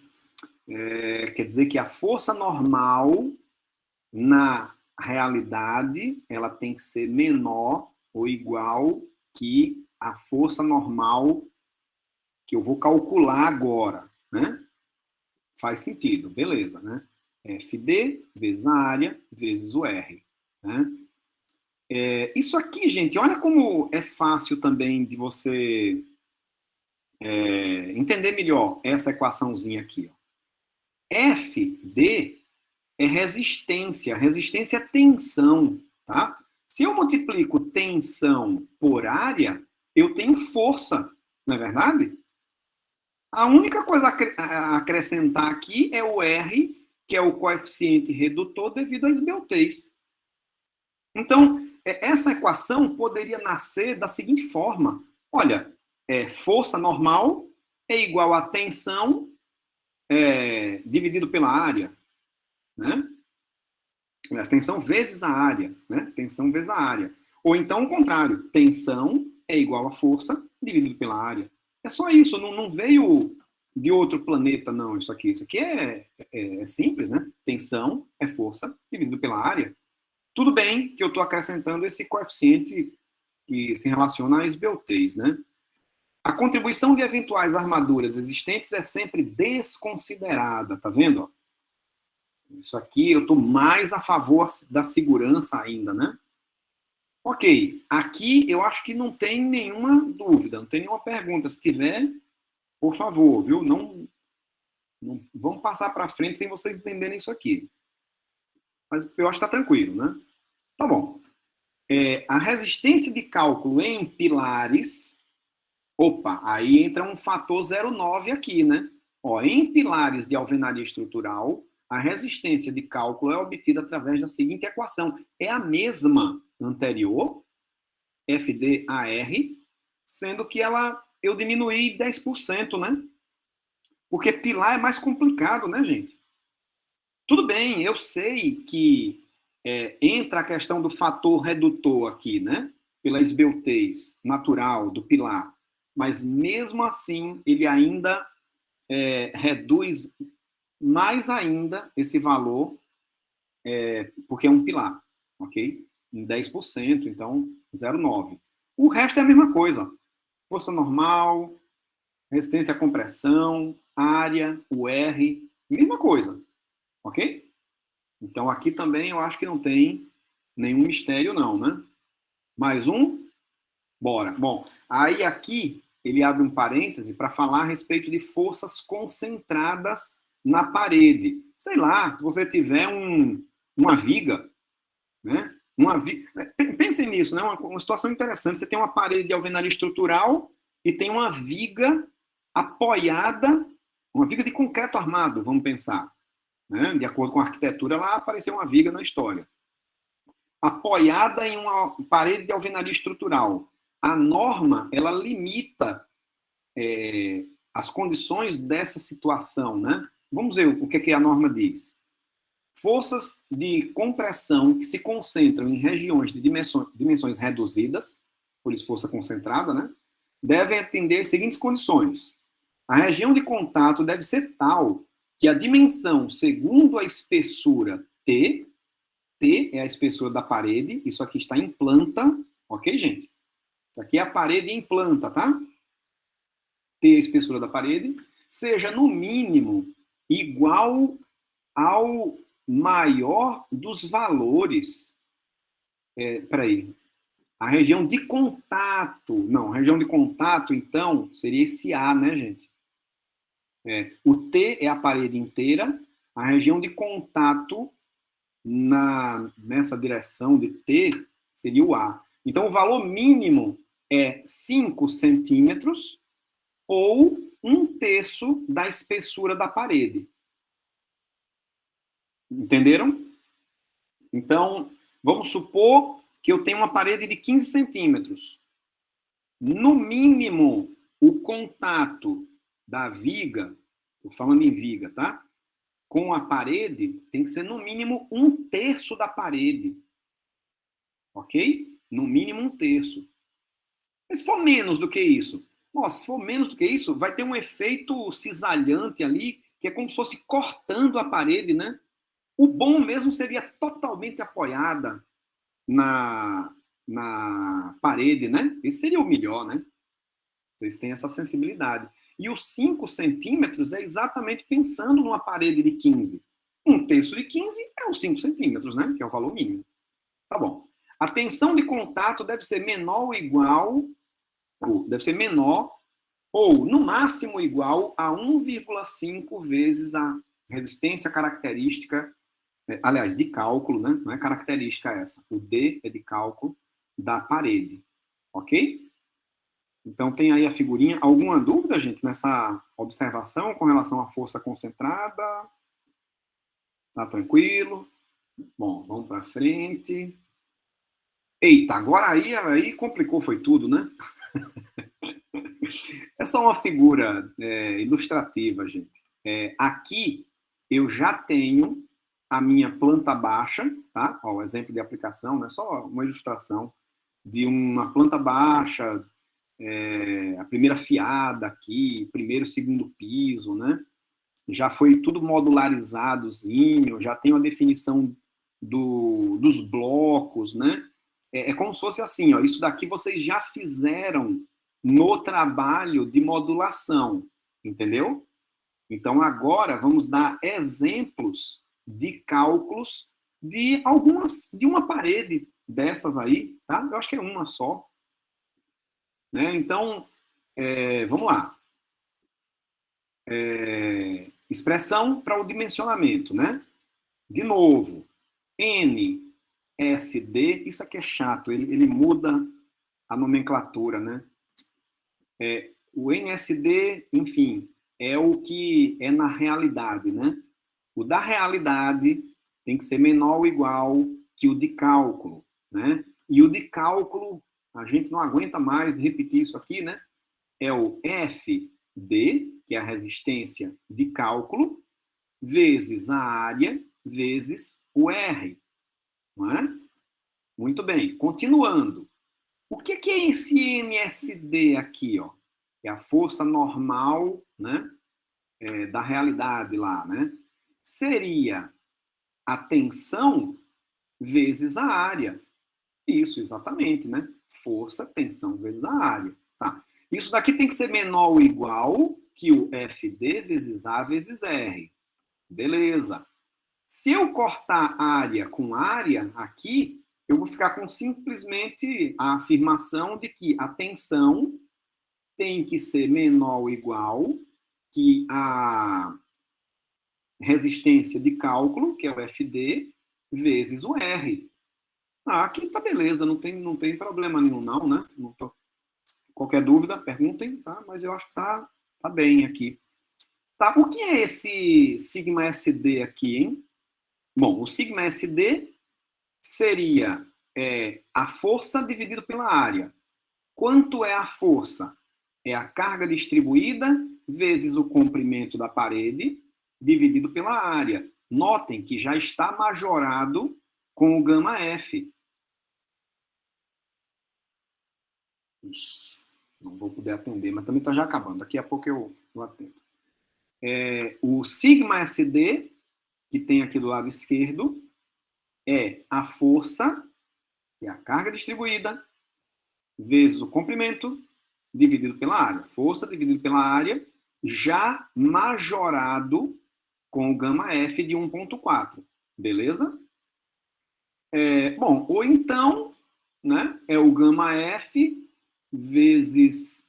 Quer dizer que a força normal, na realidade, ela tem que ser menor ou igual que a força normal que eu vou calcular agora, né? Faz sentido, beleza, né? FD vezes a área vezes o R, né? Isso aqui, gente, olha como é fácil também de você entender melhor essa equaçãozinha aqui. Ó. FD é resistência. Resistência é tensão, tá? Se eu multiplico tensão por área, eu tenho força, não é verdade? A única coisa a acrescentar aqui é o R, que é o coeficiente redutor devido à esbeltez. Então, essa equação poderia nascer da seguinte forma. Olha, força normal é igual a tensão dividido pela área, né? Tensão vezes a área, né? Tensão vezes a área. Ou então o contrário, tensão é igual a força dividido pela área. É só isso, não veio de outro planeta, não, isso aqui. Isso aqui é simples, né? Tensão é força dividido pela área. Tudo bem que eu estou acrescentando esse coeficiente que se relaciona à esbeltez, né? A contribuição de eventuais armaduras existentes é sempre desconsiderada, tá vendo? Isso aqui eu estou mais a favor da segurança ainda, né? Ok, aqui eu acho que não tem nenhuma dúvida, não tem nenhuma pergunta. Se tiver, por favor, viu? Não vamos passar para frente sem vocês entenderem isso aqui. Mas eu acho que está tranquilo, né? Tá bom. A resistência de cálculo em pilares. Opa, aí entra um fator 0,9 aqui, né? Ó, em pilares de alvenaria estrutural, a resistência de cálculo é obtida através da seguinte equação. É a mesma anterior, FDAR, sendo que eu diminuí 10%, né? Porque pilar é mais complicado, né, gente? Tudo bem, eu sei que entra a questão do fator redutor aqui, né? Pela esbeltez natural do pilar. Mas mesmo assim, ele ainda reduz mais ainda esse valor, porque é um pilar, ok? Em 10%, então 0,9. O resto é a mesma coisa. Força normal, resistência à compressão, área, o R, mesma coisa, ok? Então aqui também eu acho que não tem nenhum mistério não, né? Mais um? Bora. Bom, aí aqui ele abre um parêntese para falar a respeito de forças concentradas na parede. Sei lá, se você tiver uma viga, né? Pensem nisso, né? Uma situação interessante. Você tem uma parede de alvenaria estrutural e tem uma viga apoiada, uma viga de concreto armado, vamos pensar. Né? De acordo com a arquitetura, lá apareceu uma viga na história. Apoiada em uma parede de alvenaria estrutural. A norma, ela limita as condições dessa situação, né? Vamos ver o que a norma diz. Forças de compressão que se concentram em regiões de dimensões reduzidas, por isso força concentrada, né? Devem atender as seguintes condições. A região de contato deve ser tal que a dimensão segundo a espessura T é a espessura da parede, isso aqui está em planta, ok, gente? Isso aqui é a parede em planta, tá? T é a espessura da parede, seja no mínimo igual ao maior dos valores. Peraí. A região de contato. Não, a região de contato, então, seria esse A, né, gente? O T é a parede inteira. A região de contato nessa direção de T seria o A. Então, o valor mínimo é 5 centímetros ou 1/3 da espessura da parede. Entenderam? Então, vamos supor que eu tenho uma parede de 15 centímetros. No mínimo, o contato da viga, estou falando em viga, tá? com a parede tem que ser no mínimo 1/3 da parede. Ok? No mínimo 1/3. Mas se for menos do que isso, nossa, se for menos do que isso, vai ter um efeito cisalhante ali, que é como se fosse cortando a parede, né? O bom mesmo seria totalmente apoiada na parede, né? Esse seria o melhor, né? Vocês têm essa sensibilidade. E os 5 centímetros é exatamente pensando numa parede de 15. 1/3 de 15 é os 5 centímetros, né? Que é o valor mínimo. Tá bom. A tensão de contato deve ser menor ou igual, ou deve ser menor, ou no máximo igual a 1,5 vezes a resistência característica, aliás, de cálculo, né? Não é característica essa. O D é de cálculo da parede. Ok? Então, tem aí a figurinha. Alguma dúvida, gente, nessa observação com relação à força concentrada? Tá tranquilo? Bom, vamos para frente. Eita, agora aí complicou, foi tudo, né? É só uma figura ilustrativa, gente. Aqui, eu já tenho a minha planta baixa, tá? Ó, o exemplo de aplicação, né? Só uma ilustração de uma planta baixa, a primeira fiada aqui, primeiro, segundo piso, né? Já foi tudo modularizadozinho, já tem a definição dos blocos, né? É como se fosse assim, ó, isso daqui vocês já fizeram no trabalho de modulação, entendeu? Então, agora vamos dar exemplos de cálculos de uma parede dessas aí, tá? Eu acho que é uma só, né? Então, vamos lá. Expressão para o dimensionamento, né? De novo, NSD, isso aqui é chato, ele muda a nomenclatura, né? O NSD, enfim, é o que é na realidade, né? O da realidade tem que ser menor ou igual que o de cálculo, né? E o de cálculo, a gente não aguenta mais repetir isso aqui, né? É o FD, que é a resistência de cálculo, vezes a área, vezes o R. Não é? Muito bem, continuando. O que é esse NSD aqui, ó? É a força normal, né, da realidade lá, né? Seria a tensão vezes a área. Isso, exatamente, né? Força, tensão vezes a área. Tá. Isso daqui tem que ser menor ou igual que o FD vezes A vezes R. Beleza. Se eu cortar área com área aqui, eu vou ficar com simplesmente a afirmação de que a tensão tem que ser menor ou igual que a resistência de cálculo, que é o FD, vezes o R. Aqui tá beleza, não tem problema nenhum não, né? Não tô... Qualquer dúvida, perguntem, tá? Mas eu acho que tá bem aqui. Tá, o que é esse sigma SD aqui, hein? Bom, o sigma SD seria a força dividido pela área. Quanto é a força? É a carga distribuída vezes o comprimento da parede dividido pela área. Notem que já está majorado com o gama F. Ixi, não vou poder atender, mas também está já acabando. Daqui a pouco eu atendo. O sigma SD, que tem aqui do lado esquerdo, é a força, que é a carga distribuída, vezes o comprimento, dividido pela área. Força dividido pela área, já majorado com o gama F de 1,4. Beleza? Bom, ou então, né, é o gama F vezes...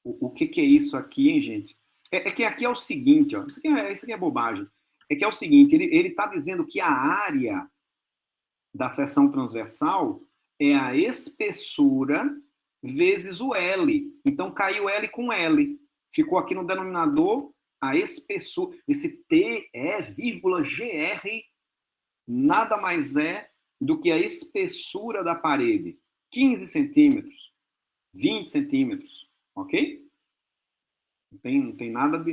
o que é isso aqui, hein, gente? É que aqui é o seguinte, ó, isso aqui é bobagem. É que é o seguinte, ele está dizendo que a área da seção transversal é a espessura vezes o L. Então, caiu L com L. Ficou aqui no denominador a espessura. Esse T é vírgula GR nada mais é do que a espessura da parede. 15 centímetros, 20 centímetros, ok? Não tem nada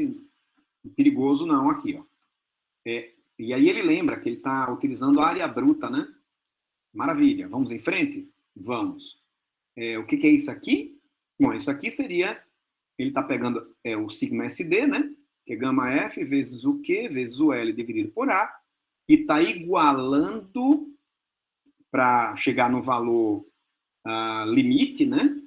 Perigoso não, aqui, ó. E aí ele lembra que ele está utilizando a área bruta, né? Maravilha. Vamos em frente? Vamos. O que é isso aqui? Bom, isso aqui seria, ele está pegando o sigma SD, né? Que é gama F vezes o Q vezes o L dividido por A, e está igualando para chegar no valor limite, né?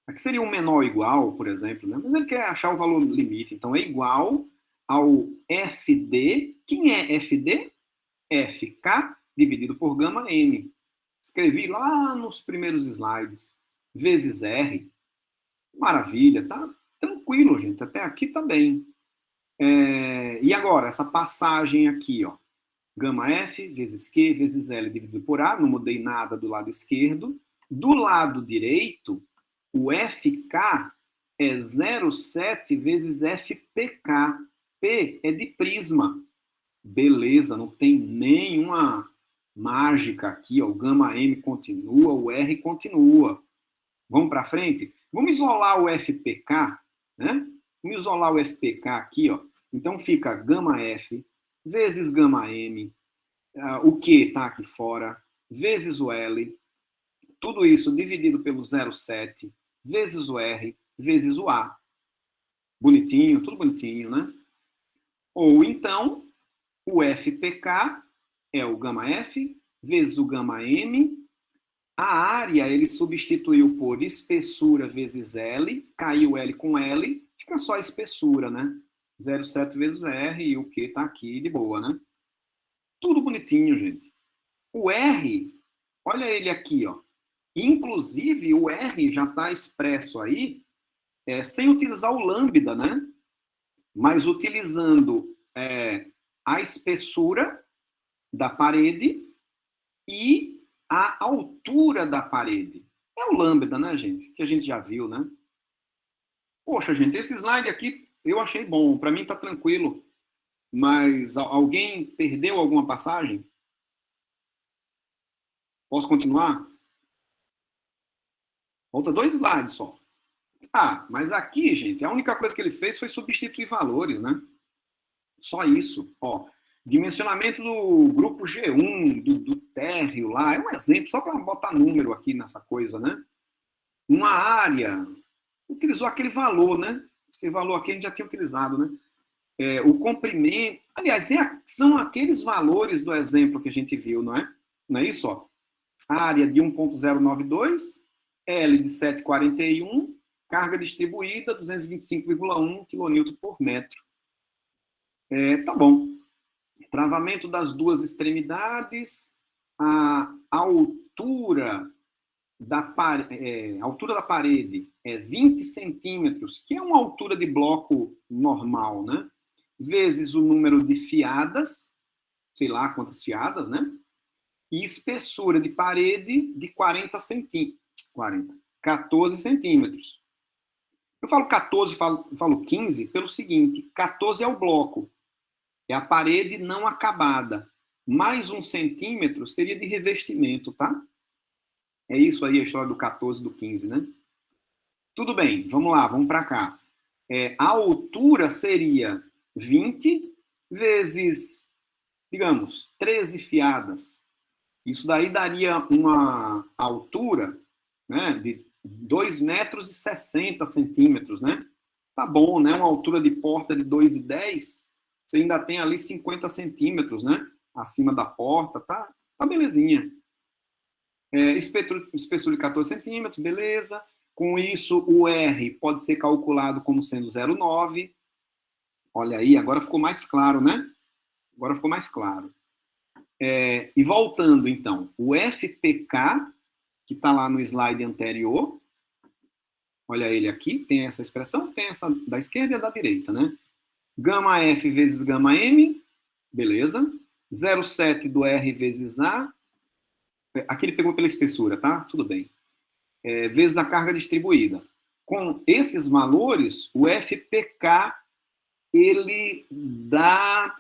Aqui seria um menor ou igual, por exemplo, né? Mas ele quer achar o valor limite, então é igual ao FD. Quem é FD? FK dividido por gama M. Escrevi lá nos primeiros slides. Vezes R. Maravilha, tá tranquilo, gente. Até aqui tá bem. E agora, essa passagem aqui, ó. Gama F vezes Q vezes L dividido por A. Não mudei nada do lado esquerdo. Do lado direito, o FK é 0,7 vezes FPK. P é de prisma. Beleza, não tem nenhuma mágica aqui, ó. O gama M continua, o R continua. Vamos para frente? Vamos isolar o FPK, né? Vamos isolar o FPK aqui, ó. Então fica gama F vezes gama M, o Q está aqui fora, vezes o L, tudo isso dividido pelo 0,7, vezes o R, vezes o A. Bonitinho, tudo bonitinho, né? Ou então, o FPK é o gama F vezes o gama M. A área ele substituiu por espessura vezes L, caiu L com L, fica só a espessura, né? 0,7 vezes R e o Q está aqui de boa, né? Tudo bonitinho, gente. O R, olha ele aqui, ó. Inclusive, o R já está expresso aí, sem utilizar o lambda, né? Mas utilizando a espessura da parede e a altura da parede. É o lambda, né, gente? Que a gente já viu, né? Poxa, gente, esse slide aqui eu achei bom. Para mim tá tranquilo. Mas alguém perdeu alguma passagem? Posso continuar? Falta 2 slides só. Mas aqui, gente, a única coisa que ele fez foi substituir valores, né? Só isso. Ó, dimensionamento do grupo G1, do térreo lá, é um exemplo, só para botar número aqui nessa coisa, né? Uma área, utilizou aquele valor, né? Esse valor aqui a gente já tinha utilizado, né? O comprimento, aliás, são aqueles valores do exemplo que a gente viu, não é? Não é isso? Ó? Área de 1.092, L de 741, carga distribuída 225,1 kN por metro. Tá bom. Travamento das duas extremidades, a altura da parede é 20 centímetros, que é uma altura de bloco normal, né? Vezes o número de fiadas, sei lá quantas fiadas, né? E espessura de parede de 14 centímetros. Eu falo 14, falo 15 pelo seguinte, 14 é o bloco, é a parede não acabada. Mais 1 centímetro seria de revestimento, tá? É isso aí a história do 14 e do 15, né? Tudo bem, vamos lá, vamos para cá. A altura seria 20 vezes, digamos, 13 fiadas. Isso daí daria uma altura, né, de 2,60 metros, né? Tá bom, né? Uma altura de porta de 2,10, você ainda tem ali 50 centímetros, né? Acima da porta, tá belezinha. Espessura de 14 centímetros, beleza. Com isso, o R pode ser calculado como sendo 0,9. Olha aí, agora ficou mais claro, né? Agora ficou mais claro. E voltando, então, o FPK, que está lá no slide anterior, olha ele aqui, tem essa expressão, tem essa da esquerda e da direita, né? Gama F vezes gama M, beleza. 0,7 do R vezes A, aqui ele pegou pela espessura, tá? Tudo bem. Vezes a carga distribuída. Com esses valores, o FPK, ele dá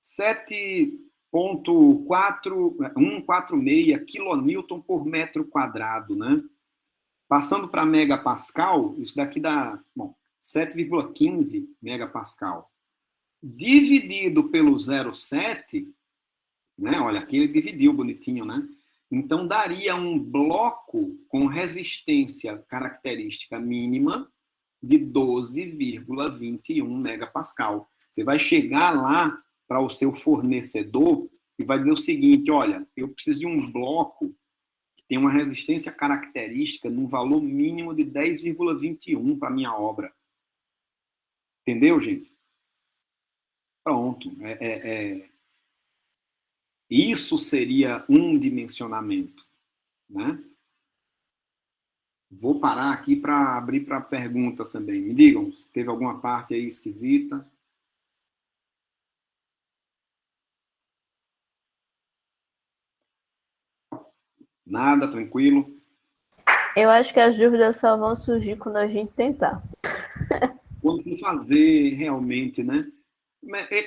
7,146 kN por metro quadrado, né? Passando para megapascal, isso daqui dá... Bom, 7,15 megapascal. Dividido pelo 0,7, né? Olha, aqui ele dividiu bonitinho, né? Então, daria um bloco com resistência característica mínima de 12,21 megapascal. Você vai chegar lá para o seu fornecedor e vai dizer o seguinte, olha, eu preciso de um bloco que tem uma resistência característica num valor mínimo de 10,21 para a minha obra. Entendeu, gente? Pronto. Isso seria um dimensionamento, né? Vou parar aqui para abrir para perguntas também. Me digam se teve alguma parte aí esquisita. Nada, tranquilo? Eu acho que as dúvidas só vão surgir quando a gente tentar. Quando for fazer realmente, né?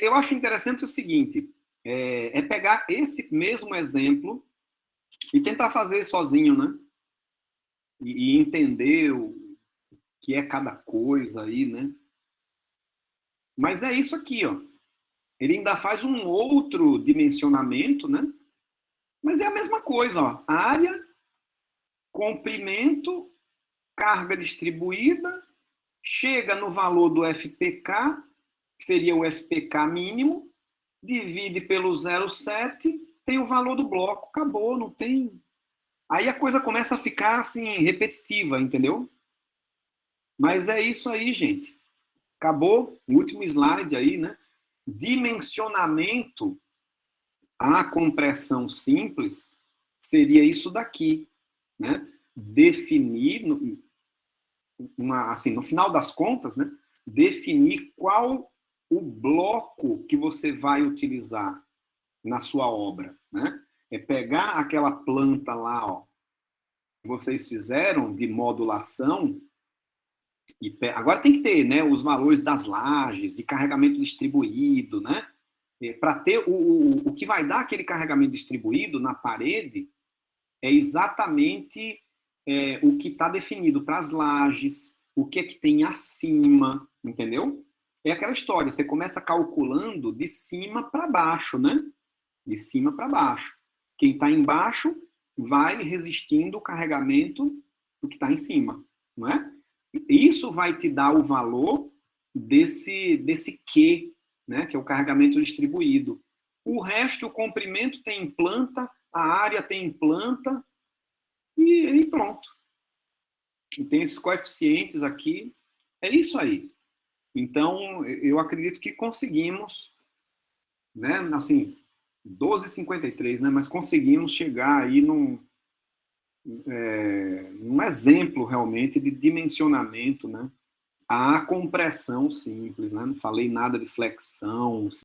Eu acho interessante o seguinte, é pegar esse mesmo exemplo e tentar fazer sozinho, né? E entender o que é cada coisa aí, né? Mas é isso aqui, ó. Ele ainda faz um outro dimensionamento, né? Mas é a mesma coisa, ó. Área, comprimento, carga distribuída, chega no valor do FPK, que seria o FPK mínimo, divide pelo 0,7, tem o valor do bloco, acabou, não tem... Aí a coisa começa a ficar, assim, repetitiva, entendeu? Mas é isso aí, gente. Acabou, o último slide aí, né? Dimensionamento à compressão simples seria isso daqui, né? Definir, assim, no final das contas, né? Definir qual o bloco que você vai utilizar na sua obra, né? É pegar aquela planta lá, ó, que vocês fizeram de modulação, e agora tem que ter, né, os valores das lajes, de carregamento distribuído, né? Para ter o que vai dar aquele carregamento distribuído na parede é exatamente o que está definido para as lajes, o que é que tem acima, entendeu? É aquela história, você começa calculando de cima para baixo, né? De cima para baixo. Quem está embaixo vai resistindo o carregamento do que está em cima, não é? Isso vai te dar o valor desse Q, né, que é o carregamento distribuído. O resto, o comprimento tem em planta, a área tem em planta, e pronto. E tem esses coeficientes aqui. É isso aí. Então, eu acredito que conseguimos, né, assim, 12,53, né, mas conseguimos chegar aí num exemplo realmente de dimensionamento, né, à compressão simples, né? Não falei nada de flexão,